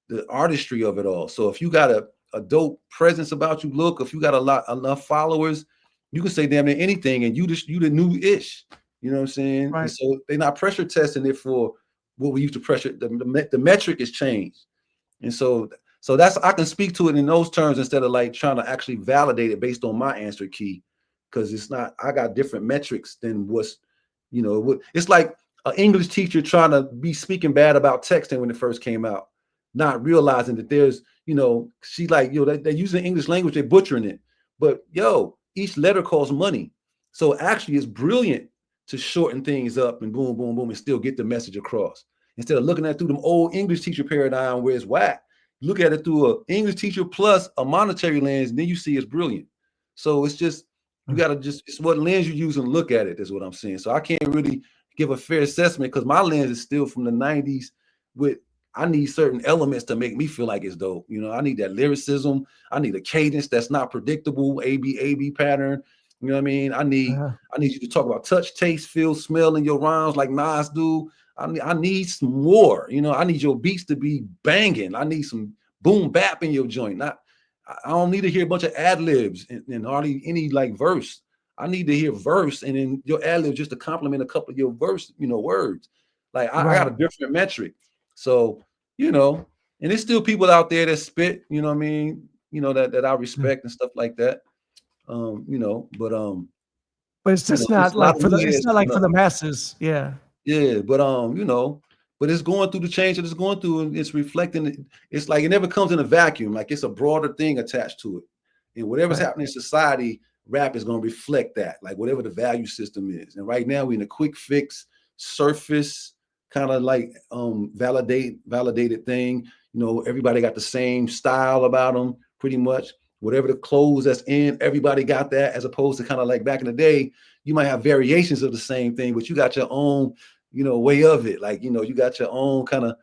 the artistry of it all. So if you got a dope presence about you, look, if you got enough followers, you can say damn near anything, and you the new ish. You know what I'm saying? Right. And so they're not pressure testing it for what we used to pressure. The metric has changed, and so that's, I can speak to it in those terms instead of like trying to actually validate it based on my answer key, because it's not. I got different metrics than what's, you know, it's like an English teacher trying to be speaking bad about texting when it first came out, not realizing that there's, you know, she like, yo, they're using English language, they're butchering it. But yo, each letter costs money. So actually it's brilliant to shorten things up and boom, boom, boom, and still get the message across. Instead of looking at it through them old English teacher paradigm where it's whack, look at it through an English teacher plus a monetary lens, and then you see it's brilliant. So it's just, you got to just, it's what lens you use and look at it is what I'm saying. So I can't really give a fair assessment because my lens is still from the 90s with, I need certain elements to make me feel like it's dope. You know, I need that lyricism. I need a cadence that's not predictable, A-B pattern. You know what I mean? I need you to talk about touch, taste, feel, smell in your rhymes like Nas do. I need some more. You know, I need your beats to be banging. I need some boom bap in your joint. I don't need to hear a bunch of ad libs and hardly any like verse. I need to hear verse and then your ad libs just to complement a couple of your verse, you know, words. Like I got a different metric. So, you know, and there's still people out there that spit, you know what I mean, you know, that I respect and stuff like that. You know, but it's just you know, not like for the, it's it's not like for the masses. Yeah. yeah, but you know, but it's going through the change that it's going through, and it's reflecting. It's like it never comes in a vacuum. Like it's a broader thing attached to it, and whatever's happening in society, rap is going to reflect that. Like whatever the value system is. And right now we're in a quick fix, surface kind of like validated thing. You know, everybody got the same style about them, pretty much. Whatever the clothes that's in, everybody got that, as opposed to kind of like back in the day, you might have variations of the same thing, but you got your own, you know, way of it. Like, you know, you got your own kind of,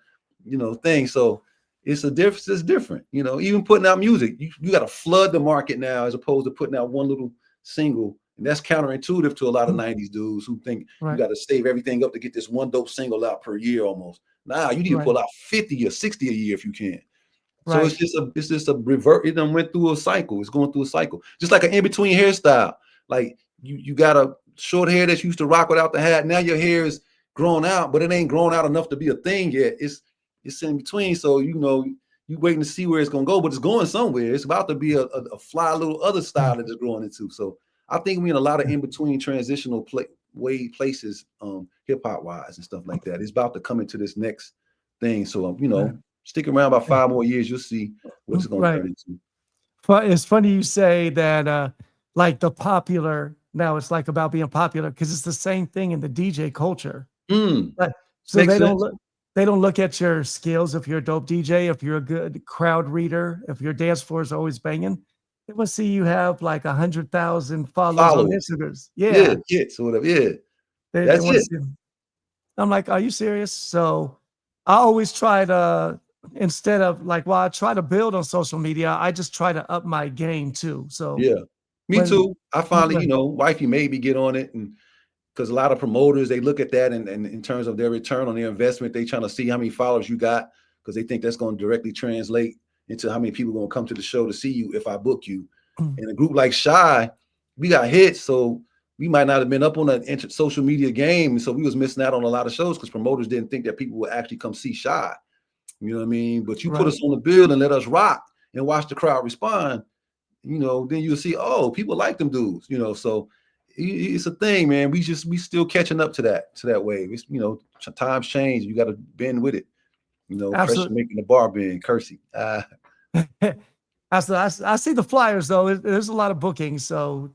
you know, thing. So it's a difference. It's different. You know, even putting out music, you got to flood the market now as opposed to putting out one little single. And that's counterintuitive to a lot of 90s dudes who think you got to save everything up to get this one dope single out per year almost. Nah, you need to pull out 50 or 60 a year if you can. So it's just a revert. It done went through a cycle. It's going through a cycle. Just like an in-between hairstyle. Like you got a short hair that you used to rock without the hat. Now your hair is grown out, but it ain't grown out enough to be a thing yet. It's in between. So, you know, you waiting to see where it's going to go, but it's going somewhere. It's about to be a fly little other style that it's growing into. So I think we're in a lot of in-between transitional places, hip-hop wise and stuff like that. It's about to come into this next thing. So, you know, stick around about 5 more years, you'll see what it's going to turn into. But it's funny you say that, like the popular, now it's like about being popular, because it's the same thing in the DJ culture. But, so they don't look at your skills. If you're a dope DJ, if you're a good crowd reader, if your dance floor is always banging, they will see you have like 100,000 followers on Instagram. Yeah, hits or whatever. Yeah, that's it. I'm like, are you serious? So I always try to instead of like, while I try to build on social media, I just try to up my game too. So Yeah, me when too. I finally, wifey made me get on it, and because a lot of promoters they look at that and in terms of their return on their investment, they trying to see how many followers you got because they think that's going to directly translate into how many people are going to come to the show to see you if I book you. In a group like Shy, we got hits, so we might not have been up on the social media game, so we was missing out on a lot of shows because promoters didn't think that people would actually come see Shy. You know what I mean? But you put us on the bill and let us rock and watch the crowd respond. Then you'll see, oh, people like them dudes. So it's a thing, man. We still catching up to that wave. It's, times change. You got to bend with it. Pressure making the bar bend. Kersey. I see the flyers though. There's a lot of bookings. So.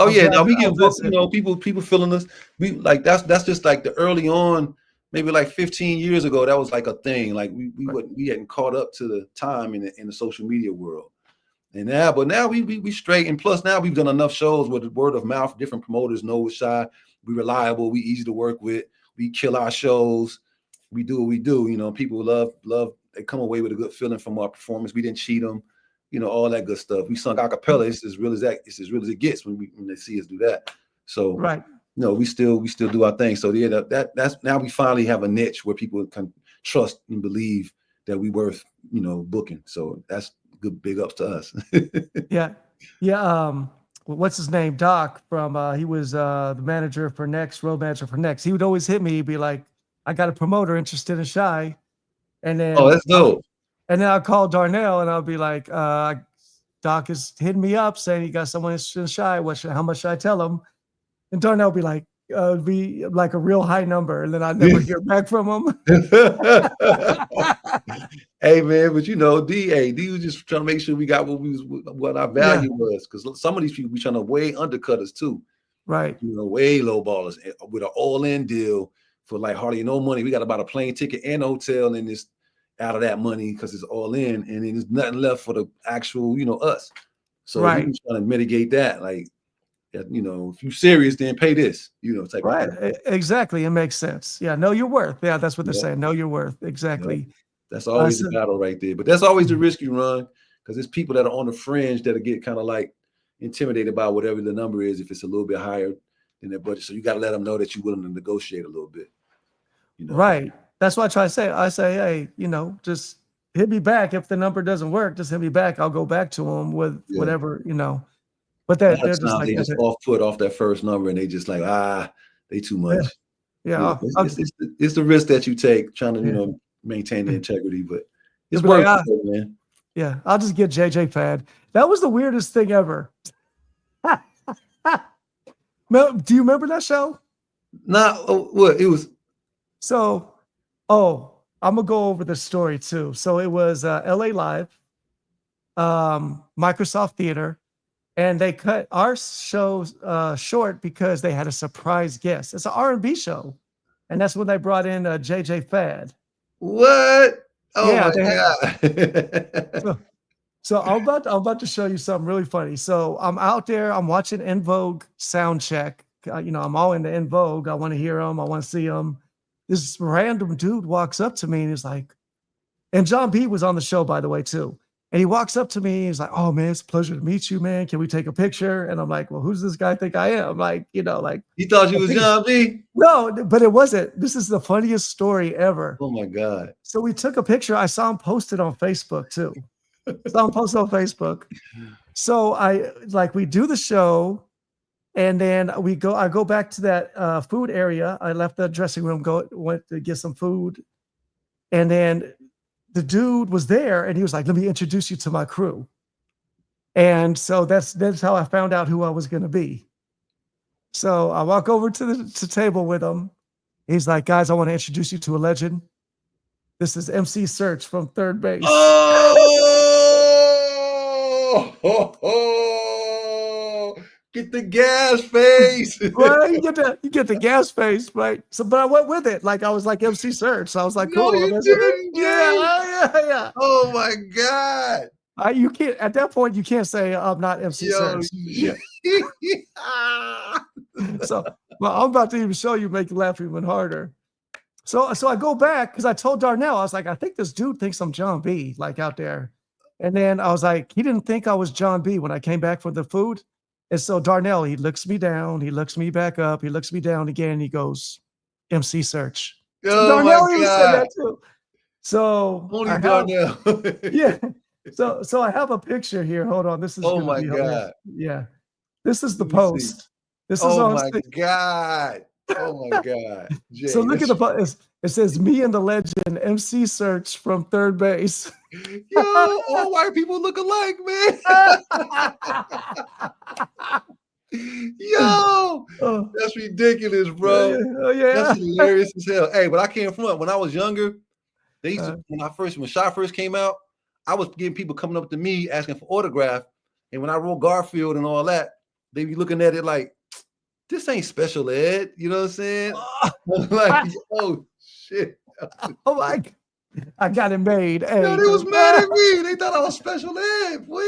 Oh yeah, now we get booked. People feeling us. We like that's just like the early on, maybe like 15 years ago. That was like a thing. Like we hadn't caught up to the time in the social media world. And now we straight. And plus now we've done enough shows with word of mouth. Different promoters know it's Shy. We reliable. We easy to work with. We kill our shows. We do what we do. People love. They come away with a good feeling from our performance. We didn't cheat them. All that good stuff. We sung acapella. It's as real as it gets when they see us do that. So we still do our thing. So yeah, that's now we finally have a niche where people can trust and believe that we worth booking. So that's good. Big ups to us. Yeah. What's his name? Doc from he was the manager for Next, road manager for Next. He would always hit me. He'd be like, "I got a promoter interested in Shy," and then that's dope. And then I'll call Darnell and I'll be like, Doc is hitting me up saying he got someone interested in Shy. How much should I tell him? And Darnell will be like, be like a real high number. And then I never hear back from him. Hey man, but D was just trying to make sure we got what our value was. Because some of these people be trying to way undercut us too. Right. Way low ballers with an all-in deal for like hardly no money. We got about a plane ticket and a hotel in this out of that money because it's all in, and then there's nothing left for the actual, us. So we're trying to mitigate that. Like, if you're serious, then pay this, type of thing. Exactly. It makes sense. Yeah. Know your worth. Yeah. That's what they're saying. Know your worth. Exactly. Yep. That's always the battle right there. But that's always the risk you run because there's people that are on the fringe that get kind of like intimidated by whatever the number is if it's a little bit higher than their budget. So you got to let them know that you're willing to negotiate a little bit. Right. That's what I try to say. I say, hey, just hit me back. If the number doesn't work, just hit me back. I'll go back to them with whatever, But they're just like, they just off that first number and they just like, they too much. Yeah. It's the risk that you take trying to, maintain the integrity, but it's worth it, man. Yeah. I'll just get JJ Fad. That was the weirdest thing ever. Do you remember that show? What? It was. So, I'm gonna go over the story too. So it was LA Live, Microsoft Theater, and they cut our show short because they had a surprise guest. It's an R&B show, and that's when they brought in JJ Fad. What? Oh yeah, my God! So I'm about to show you something really funny. So I'm out there. I'm watching En Vogue sound check. I'm all into En Vogue. I want to hear them. I want to see them. This random dude walks up to me and he's like, and John B was on the show, by the way, too. And he walks up to me. He's like, "Oh man, it's a pleasure to meet you, man. Can we take a picture?" And I'm like, "Well, who's this guy think I am?" Like, like you thought you was John B? No, but it wasn't. This is the funniest story ever. Oh my God. So we took a picture. I saw him posted on Facebook too. So we do the show. And then I go back to that food area. I left the dressing room, went to get some food. And then the dude was there and he was like, "Let me introduce you to my crew." And so that's how I found out who I was going to be. So I walk over to the table with him. He's like, "Guys, I want to introduce you to a legend. This is MC Search from Third Base." Get the gas face. Right, you get the gas face, right? So, but I went with it. Like I was like MC Search. So I was like, cool. Yeah. Oh my God. You can't at that point. You can't say I'm not MC Search. Yeah. So, well, I'm about to even show you, make you laugh even harder. So I go back because I told Darnell, I was like, I think this dude thinks I'm John B, like out there. And then I was like, he didn't think I was John B when I came back for the food. And so Darnell, he looks me down, he looks me back up, he looks me down again. He goes, MC Search. So Oh Darnell my even said God. that too. So Only I have, Darnell. yeah. So I have a picture here. Hold on. This is Oh gonna my be hilarious. God. Yeah. This is the Let me see. post. This is Oh on my Stick. God. Oh my God. Jay, So look at the that's- post. It says me and the legend MC Search from third base. Yo, all white people look alike, man. Yo, Oh, that's ridiculous, bro. oh, yeah. That's hilarious as hell. Hey, but I can't front. When I was younger, they used Uh. to when Shaw first came out, I was getting people coming up to me asking for autograph. And when I wrote Garfield and all that, they be looking at it like, this ain't special ed. You know what I'm saying? I'm like, oh shit. Oh my God. I got it made. Hey, Yo, they was mad at me. They thought I was special ed, boy.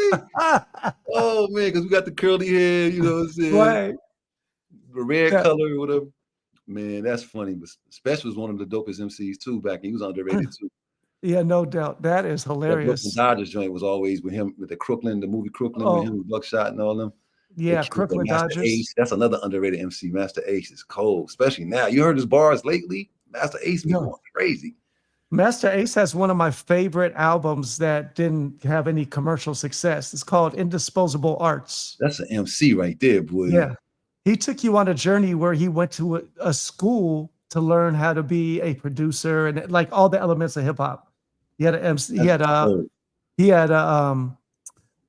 Oh man, because we got the curly hair, you know what I'm saying? right. The red Yeah. color or whatever. Man, that's funny. But Special was one of the dopest MCs too back. He was underrated too. Yeah, no doubt. That is That Brooklyn hilarious. Dodgers joint was always with him, with the Crooklyn, the movie Crooklyn, Oh. with him, with Buckshot and all them. Yeah, They killed Crooklyn Master Dodgers. Ace. That's another underrated MC. Master Ace is cold, especially now. You heard his bars lately? Master Ace be No. going crazy. Master Ace has one of my favorite albums that didn't have any commercial success. It's called Indisposable Arts. That's an MC right there, boy. Yeah. He took you on a journey where he went to a school to learn how to be a producer and like all the elements of hip hop. He had an MC, he had a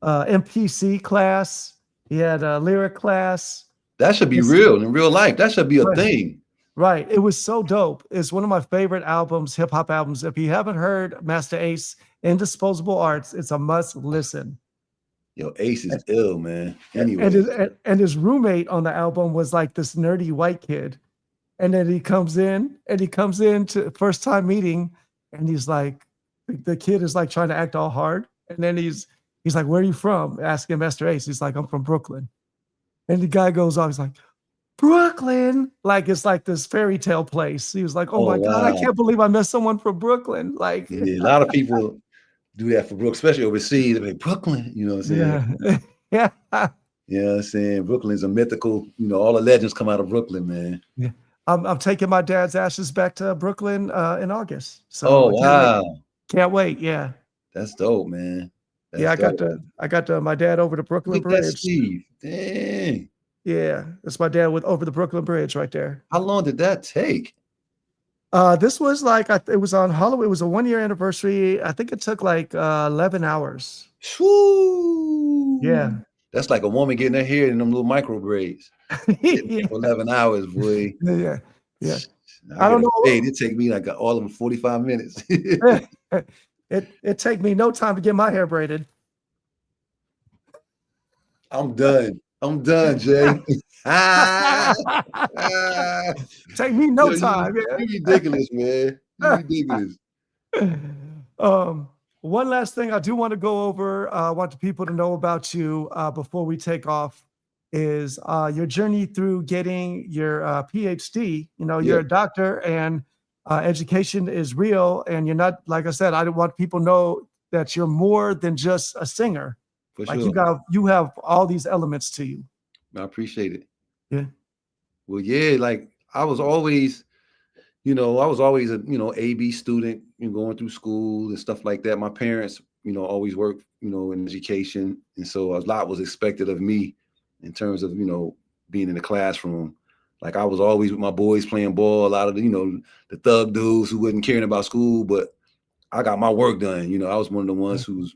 MPC class, he had a lyric class. That should be It's- real in real life. That should be a Right. thing. Right. It was so dope. It's one of my favorite albums, hip hop albums. If you haven't heard Master Ace, Indisposable Arts, it's a must listen. Yo, Ace is ill, man. Anyway, And his roommate on the album was like this nerdy white kid. And then he comes in to first time meeting, and he's like, the kid is like trying to act all hard. And then he's like, where are you from? Asking Master Ace. He's like, I'm from Brooklyn. And the guy goes off, he's like, Brooklyn, like it's like this fairy tale place. He was like, oh my God, I wow. can't believe I met someone from Brooklyn. Like, Yeah, a lot of people do that for Brooklyn, especially overseas. They're like, Brooklyn, you know what I'm saying? yeah. Yeah. You know what I'm saying? Brooklyn's a mythical, you know, all the legends come out of Brooklyn, man. I'm taking my dad's ashes back to Brooklyn in August. So Oh, I wow. can't wait. Yeah. That's dope, man. That's Yeah, dope. I got my dad over the Brooklyn Look at that Bridge. Steve. Dang. Yeah, that's my dad with over the Brooklyn Bridge right there. How long did that take? This was like it was on Halloween. It was a 1-year anniversary. I think it took like 11 hours. Whew. Yeah. That's like a woman getting her hair in them little micro braids. yeah. For 11 hours, boy. Yeah. Yeah. I don't get know. paid. It take me like all of them 45 minutes. It take me no time to get my hair braided. I'm done. I'm done, Jay. Take me no Yo, time. You ridiculous, man. You ridiculous. One last thing I do want to go over, I want the people to know about you before we take off is your journey through getting your PhD. You know, you're Yeah. a doctor and education is real. And you're not, like I said, I want people to know that you're more than just a singer. For Like sure. you have all these elements to you. I appreciate it. Yeah. Well, yeah, like I was always a, AB student and going through school and stuff like that. My parents, always worked, in education. And so a lot was expected of me in terms of, being in the classroom. Like I was always with my boys playing ball, a lot of the, the thug dudes who wasn't caring about school, but I got my work done. I was one of the ones who's,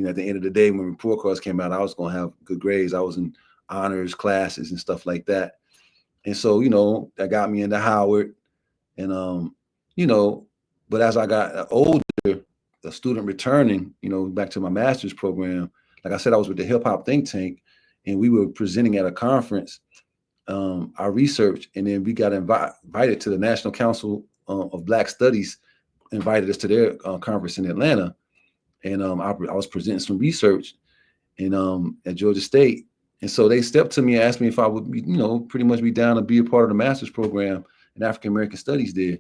at the end of the day, when report cards came out, I was going to have good grades. I was in honors classes and stuff like that. And so, that got me into Howard. And, but as I got older, a student returning, back to my master's program, like I said, I was with the hip hop think tank and we were presenting at a conference, our research, and then we got invited to the National Council of Black Studies, invited us to their conference in Atlanta. And I was presenting some research at Georgia State. And so they stepped to me and asked me if I would be, pretty much be down to be a part of the master's program in African American Studies there.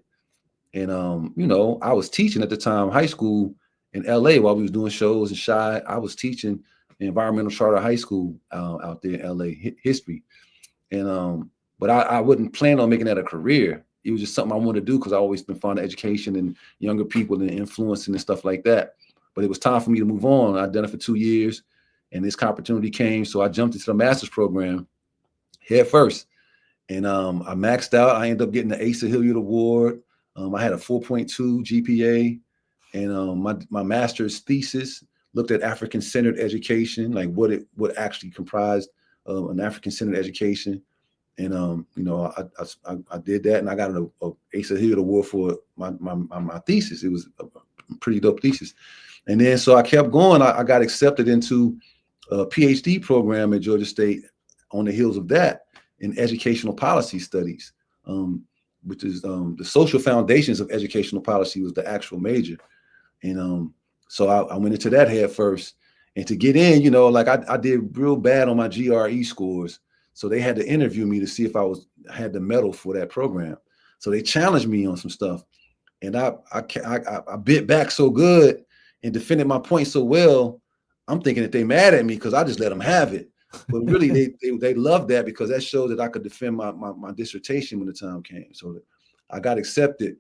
And you know, I was teaching at the time high school in LA while we was doing shows and Shy. I was teaching environmental charter high school out there in LA, history. And but I wouldn't plan on making that a career. It was just something I wanted to do because I always been fond of education and younger people and influencing and stuff like that. But it was time for me to move on. I'd done it for 2 years and this opportunity came. So I jumped into the master's program head first. And I maxed out. I ended up getting the Asa Hilliard Award. I had a 4.2 GPA. And my master's thesis looked at African-centered education, like what actually comprised an African-centered education. And you know, I did that, and I got an Asa Hilliard Award for my thesis. It was a pretty dope thesis. And then so I kept going. I got accepted into a PhD program at Georgia State on the heels of that in educational policy studies, which is the social foundations of educational policy was the actual major. And so I went into that head first. And to get in, you know, like I did real bad on my GRE scores. So they had to interview me to see if I had the medal for that program. So they challenged me on some stuff. And I bit back so good and defended my point so well. I'm thinking that they mad at me because I just let them have it. But really, they loved that because that showed that I could defend my dissertation when the time came. So I got accepted.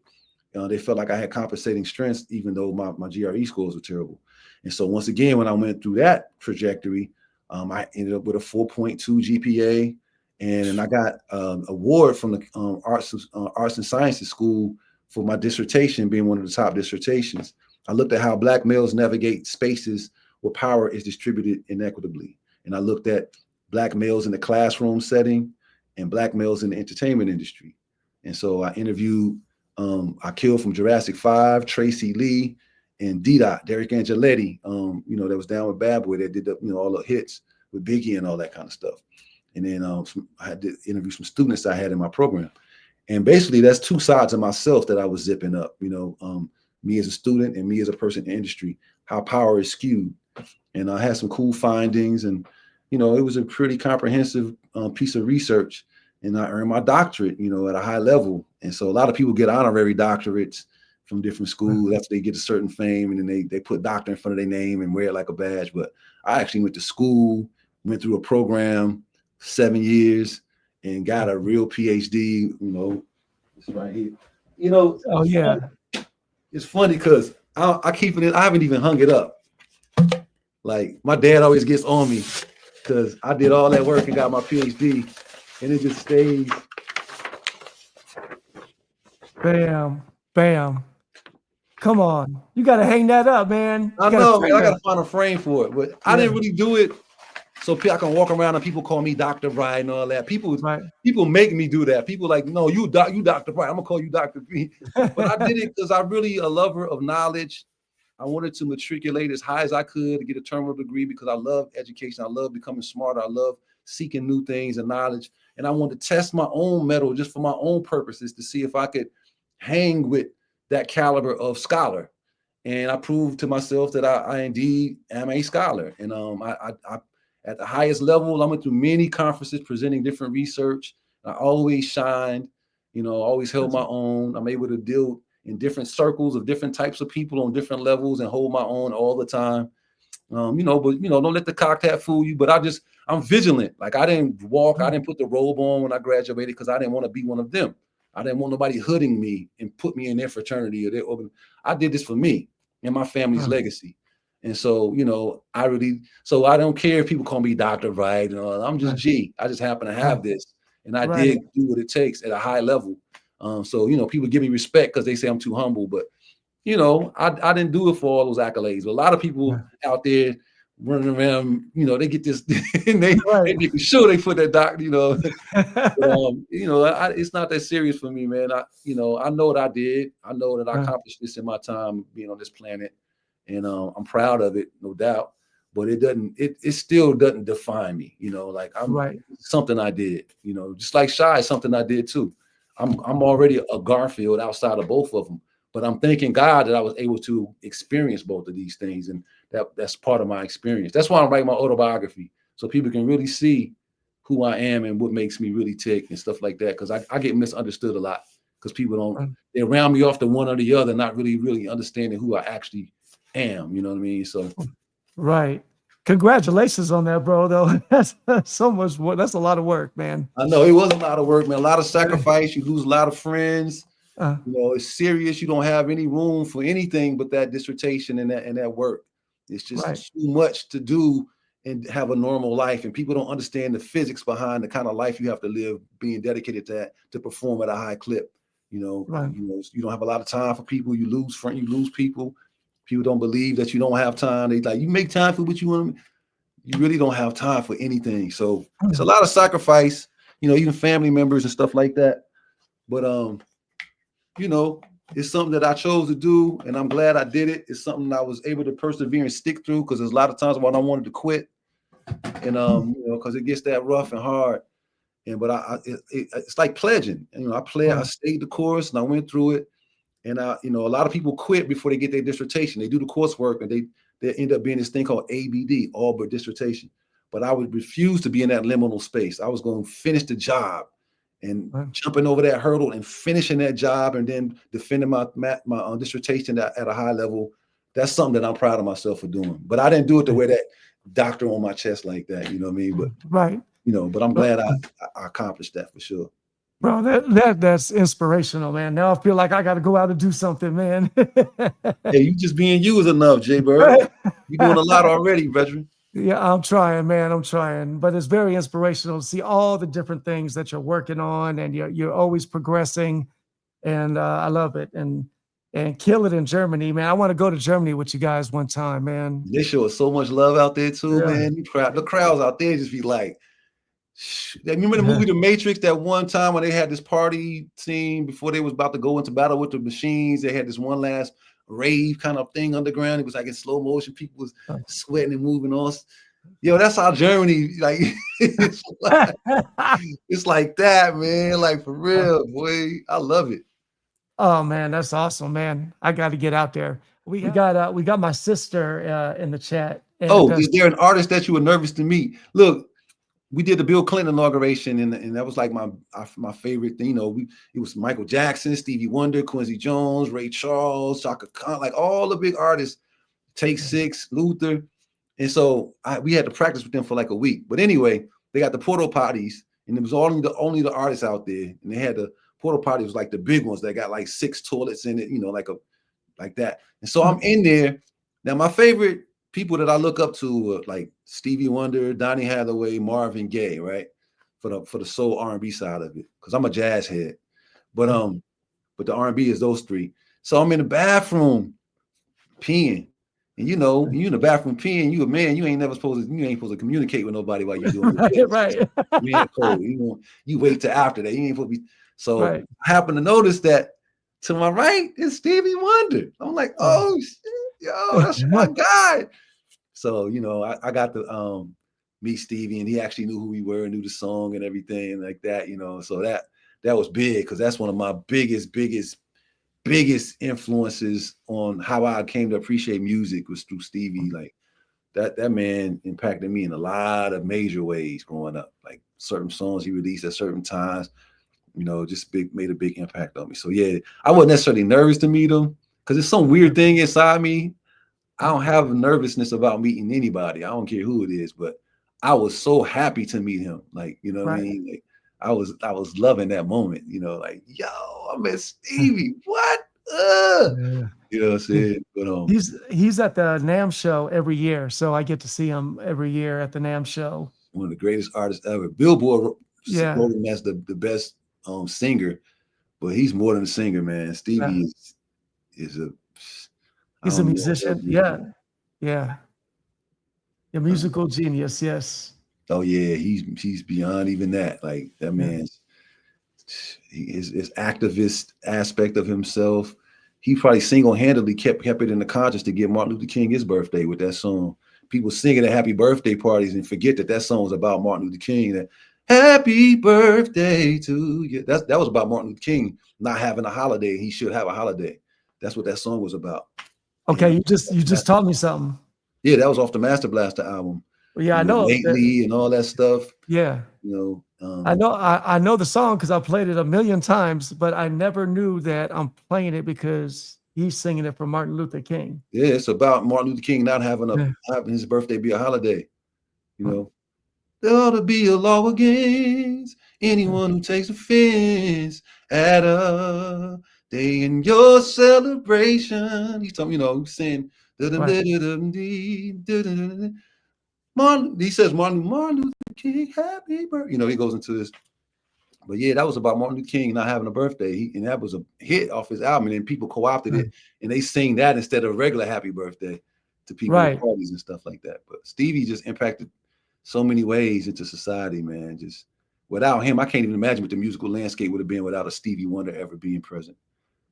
They felt like I had compensating strengths, even though my GRE scores were terrible. And so once again, when I went through that trajectory, I ended up with a 4.2 GPA, and I got an award from the Arts and Sciences School for my dissertation being one of the top dissertations. I looked at how Black males navigate spaces where power is distributed inequitably. And I looked at Black males in the classroom setting and Black males in the entertainment industry. And so I interviewed Akil from Jurassic 5, Tracy Lee, and D-Dot, Derek Angeletti, you know, that was down with Bad Boy that did all the hits with Biggie and all that kind of stuff. And then I had to interview some students I had in my program. And basically that's two sides of myself that I was zipping up, you know, me as a student and me as a person in the industry, how power is skewed. And I had some cool findings, and, you know, it was a pretty comprehensive piece of research, and I earned my doctorate, you know, at a high level. And so a lot of people get honorary doctorates from different schools after they get a certain fame, and then they put doctor in front of their name and wear it like a badge. But I actually went to school, went through a program, 7 years, and got a real PhD, you know, it's right here. You know, Oh yeah. it's funny because I keep it, I haven't even hung it up. Like my dad always gets on me because I did all that work and got my PhD, and it just stays. Bam. Bam. Come on. You got to hang that up, man. I You gotta know, frame man, I that. got to find a frame for it, but I didn't really do it so I can walk around and people call me Dr. Bright and all that. People make me do that. People like, no, you Dr. Bright. I'm gonna call you Dr. B. But I did it because I'm really a lover of knowledge. I wanted to matriculate as high as I could to get a terminal degree because I love education. I love becoming smarter. I love seeking new things and knowledge. And I wanted to test my own mettle just for my own purposes to see if I could hang with that caliber of scholar. And I proved to myself that I indeed am a scholar. And I at the highest level, I went through many conferences presenting different research. I always shined, you know, always held my own. I'm able to deal in different circles of different types of people on different levels and hold my own all the time. You know, but, you know, don't let the cocked hat fool you. But I'm vigilant. Like I didn't put the robe on when I graduated because I didn't want to be one of them. I didn't want nobody hooding me and put me in their fraternity I did this for me and my family's legacy. And so, you know, I don't care if people call me Dr. Right. You know, I'm just G. I just happen to have this. And I did do what it takes at a high level. So, you know, people give me respect because they say I'm too humble. But, you know, I didn't do it for all those accolades. But a lot of people out there running around, you know, they get this, and they make sure they put that doctor, you know. You know, it's not that serious for me, man. I know what I did. I know that I accomplished this in my time being on this planet. And I'm proud of it, no doubt. But it still doesn't define me, you know, like I'm something I did, you know, just like Shy, something I did too. I'm already a Garfield outside of both of them, but I'm thanking God that I was able to experience both of these things. And that's part of my experience. That's why I'm writing my autobiography, so people can really see who I am and what makes me really tick and stuff like that. Cause I get misunderstood a lot because people don't, they round me off to one or the other, not really understanding who I actually am. You know what I mean? So, right. Congratulations on that, bro. Though that's so much work. That's a lot of work, man. I know it was a lot of work, man. A lot of sacrifice. You lose a lot of friends. Uh, You know, it's serious. You don't have any room for anything but that dissertation and that work. It's just Right. too much to do and have a normal life. And people don't understand the physics behind the kind of life you have to live, being dedicated to that, to perform at a high clip. Right. You don't have a lot of time for people. You lose people. People don't believe that you don't have time. They like, you make time for what you want. You really don't have time for anything. So it's a lot of sacrifice, you know, even family members and stuff like that. But you know, it's something that I chose to do, and I'm glad I did it. It's something I was able to persevere and stick through, because there's a lot of times when I wanted to quit, and you know, because it gets that rough and hard. And but it's like pledging. And, you know, I stayed the course and I went through it. And you know, a lot of people quit before they get their dissertation. They do the coursework and they end up being this thing called ABD, all but dissertation. But I would refuse to be in that liminal space. I was going to finish the job and jumping over that hurdle and finishing that job and then defending my dissertation at a high level. That's something that I'm proud of myself for doing. But I didn't do it to wear that doctor on my chest like that. You know what I mean? But right. you know, but I'm glad I accomplished that for sure. Bro, that's inspirational, man. Now I feel like I got to go out and do something, man. Hey, you just being you is enough, Jay Bird. You're doing a lot already, veteran. Yeah, I'm trying, man. I'm trying, but it's very inspirational to see all the different things that you're working on, and you're always progressing, and I love it. And kill it in Germany, man. I want to go to Germany with you guys one time, man. They show us so much love out there too, Yeah. man. The crowds out there just be like, remember the movie The Matrix, that one time when they had this party scene before they was about to go into battle with the machines? They had this one last rave kind of thing underground. It was like in slow motion. People was sweating and moving on. Yo, that's how Germany, like, it's like that, man. Like, for real, boy. I love it. Oh man, that's awesome, man. I got to get out there. We got my sister in the chat. Oh, is there an artist that you were nervous to meet? Look, we did the Bill Clinton inauguration, and that was like my favorite thing. You know, it was Michael Jackson, Stevie Wonder, Quincy Jones, Ray Charles, Chaka Khan, like all the big artists, Take Six, Luther. And so we had to practice with them for like a week. But anyway, they got the porta potties, and it was only the artists out there. And they had the porta potties, was like the big ones that got like 6 toilets in it, you know, like that. And so I'm in there. Now, my favorite people that I look up to, like Stevie Wonder, Donny Hathaway, Marvin Gaye, right? For the soul R&B side of it, because I'm a jazz head. But the R&B is those 3. So I'm in the bathroom peeing, and you know, you in the bathroom peeing, you a man, you ain't supposed to communicate with nobody while you're doing it. Right. Man, cold. You wait till after that. You ain't supposed to be. So I happen to notice that to my right is Stevie Wonder. I'm like, oh shit, yo, that's my guy. So, you know, I got to meet Stevie, and he actually knew who we were, knew the song and everything like that, you know. So that was big, because that's one of my biggest influences on how I came to appreciate music was through Stevie. Like that man impacted me in a lot of major ways growing up. Like certain songs he released at certain times, you know, just made a big impact on me. So yeah, I wasn't necessarily nervous to meet him, because it's some weird thing inside me. I don't have nervousness about meeting anybody. I don't care who it is, but I was so happy to meet him. Like, you know what I mean? Like, I was loving that moment, you know, like, yo, I met Stevie. What? You know what I'm saying? But he's at the NAMM show every year, so I get to see him every year at the NAMM show. One of the greatest artists ever. Billboard wrote him as the best singer, but he's more than a singer, man. Stevie is he's a musician. Yeah. A musical genius, yes. Oh yeah, he's beyond even that. Like that man's his activist aspect of himself. He probably single-handedly kept it in the conscience to give Martin Luther King his birthday with that song. People singing at happy birthday parties and forget that song was about Martin Luther King. That happy birthday to you. That was about Martin Luther King not having a holiday. He should have a holiday. That's what that song was about. Okay, you just taught me something. Yeah, that was off the Master Blaster album. Yeah, I know. Lately and all that stuff. Yeah. You I know the song because I played it a million times, but I never knew that I'm playing it because he's singing it for Martin Luther King. Yeah, it's about Martin Luther King not having Yeah. having his birthday be a holiday. You know, there ought to be a law against anyone who takes offense at a day in your celebration. He's talking, saying, Martin, he says, Martin Luther King, happy birthday. He goes into this. But yeah, that was about Martin Luther King not having a birthday. And that was a hit off his album. And then people co-opted it and they sing that instead of regular happy birthday to people at parties and stuff like that. But Stevie just impacted so many ways into society, man. Just without him, I can't even imagine what the musical landscape would have been without a Stevie Wonder ever being present.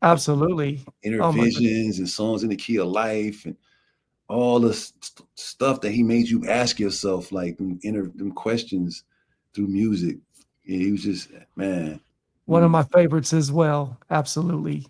Absolutely. Intervisions and songs in the key of life and all the stuff that he made you ask yourself, like them questions through music. Yeah, he was just, man. One of my favorites as well. Absolutely.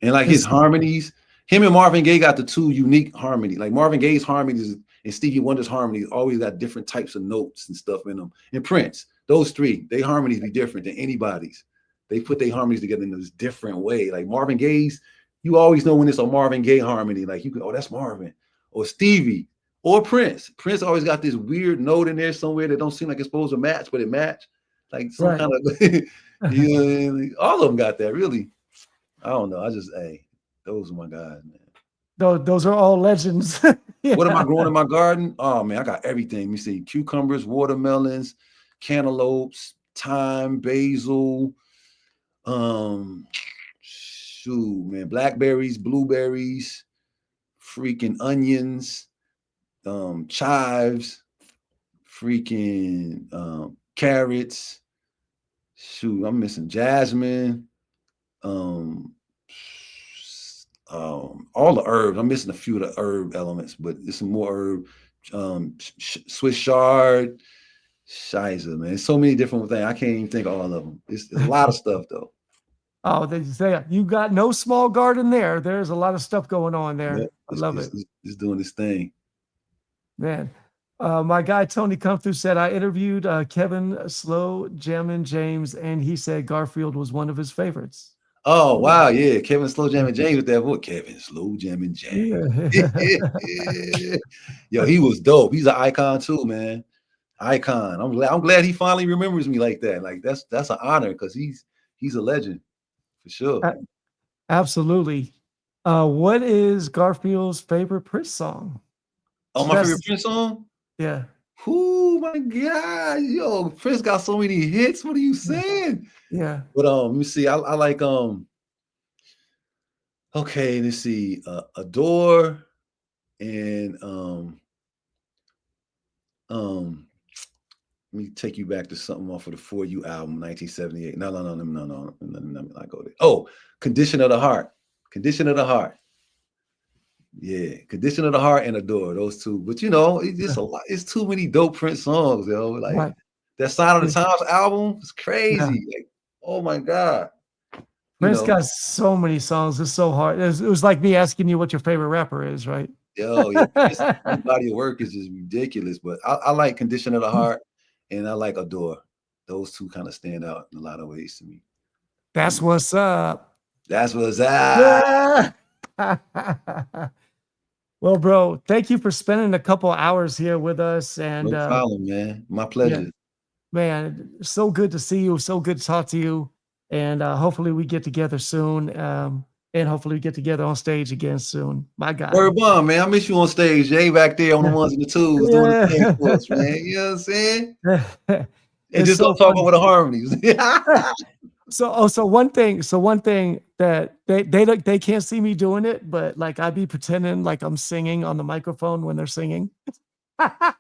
And like his harmonies, him and Marvin Gaye got the two unique harmonies. Like Marvin Gaye's harmonies and Stevie Wonder's harmonies always got different types of notes and stuff in them. And Prince, those three, they harmonies be different than anybody's. They put their harmonies together in this different way. Like Marvin Gaye's, you always know when it's a Marvin Gaye harmony. Like you can, oh, that's Marvin. Or Stevie or Prince. Prince always got this weird note in there somewhere that don't seem like it's supposed to match, but it matched. Like some kind of, all of them got that. Really, I don't know. Those are my guys, man. Those are all legends. What am I growing in my garden? Oh man, I got everything. Let me see: cucumbers, watermelons, cantaloupes, thyme, basil. Blackberries, blueberries, freaking onions, chives, freaking carrots. I'm missing jasmine. All the herbs. I'm missing a few of the herb elements, but there's some more herb. Swiss chard, shiza, man. So many different things. I can't even think of all of them. It's a lot of stuff though. Oh, they say you got no small garden there. There's a lot of stuff going on there. Yep, I love it. It's doing this thing. Man. My guy Tony come through said I interviewed Kevin Slow Jammin' James, and he said Garfield was one of his favorites. Oh wow, yeah, Kevin Slow Jammin' James with that voice. Kevin Slow Jammin' James. Yeah. Yo, he was dope. He's an icon too, man. Icon. I'm glad he finally remembers me like that. Like that's an honor because he's a legend for sure. Absolutely. What is Garfield's favorite Prince song? Oh, my favorite Prince song? Yeah. Oh my God, yo, Prince got so many hits. What are you saying? Yeah. But let me see. I like okay, let's see. Adore and let me take you back to something off of the For You album, 1978. No, let me not go there. Oh, Condition of the Heart. Condition of the Heart. Yeah, Condition of the Heart and Adore, those two. But it's just a lot. It's too many dope Prince songs, yo. Like that Sign of the Times album is crazy. Yeah. Like, oh my God. Prince got so many songs. It's so hard. It was like me asking you what your favorite rapper is, right? Yo, yeah, his body of work is just ridiculous. But I like Condition of the Heart and I like Adore. Those two kind of stand out in a lot of ways to me. That's what's up. That's what's up. Yeah. Well, bro, thank you for spending a couple hours here with us. And no problem, man. My pleasure. Yeah, man, so good to see you. So good to talk to you. And hopefully we get together soon. And hopefully we get together on stage again soon. My God. Word bomb, man. I miss you on stage, Jay, back there on the ones and the twos doing the thing for us, man. You know what I'm saying? And just don't talk over the harmonies. So one thing that they can't see me doing it, but like I be pretending like I'm singing on the microphone when they're singing. What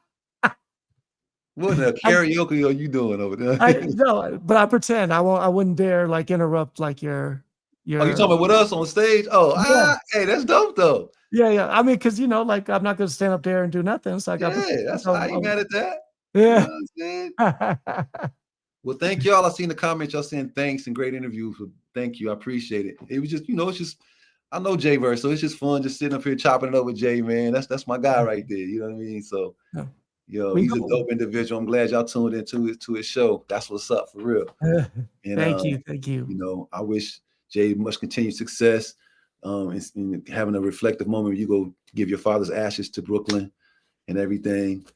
the karaoke are you doing over there? No, but I pretend I wouldn't dare like interrupt like your. Oh, you talking about with us on stage? Oh, yeah. Hey, that's dope though. Yeah. I mean, because like I'm not gonna stand up there and do nothing. So that's I ain't mad at that. Yeah. You know what I'm saying? Well, thank y'all. I seen the comments. Y'all saying thanks and great interviews. So thank you. I appreciate it. It was just, it's just, I know Jay Verse, so it's just fun just sitting up here chopping it up with Jay, man. That's my guy right there. You know what I mean? So, Yo, We he's a go. dope individual. I'm glad y'all tuned into his show. That's what's up for real. And Thank you. Thank you. you know, I wish Jay much continued success. And having a reflective moment where you go give your father's ashes to Brooklyn and everything.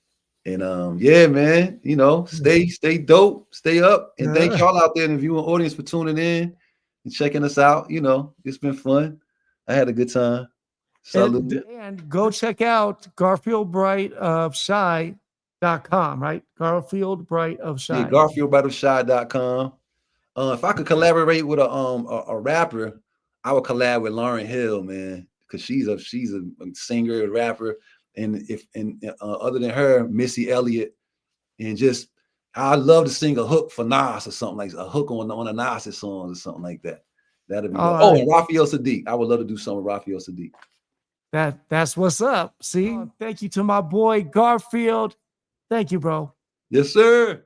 And yeah, man, you know, stay dope, stay up, and thank y'all out there in the viewing audience for tuning in and checking us out. You know, it's been fun. I had a good time. Salute. And go check out Garfield Bright of Shy.com, right? Garfield Bright of Shy. Yeah, GarfieldBrightofShy.com. If I could collaborate with a rapper, I would collab with Lauryn Hill, man, because she's a singer, a rapper, and other than her, Missy Elliott, and just I'd love to sing a hook for Nas or something, like a hook on a Nas song or something like that. That'd be All dope. right. And Raphael Sadiq. I would love to do something with Raphael Sadiq. That's what's up. See, thank you to my boy Garfield. Thank you, bro. Yes, sir.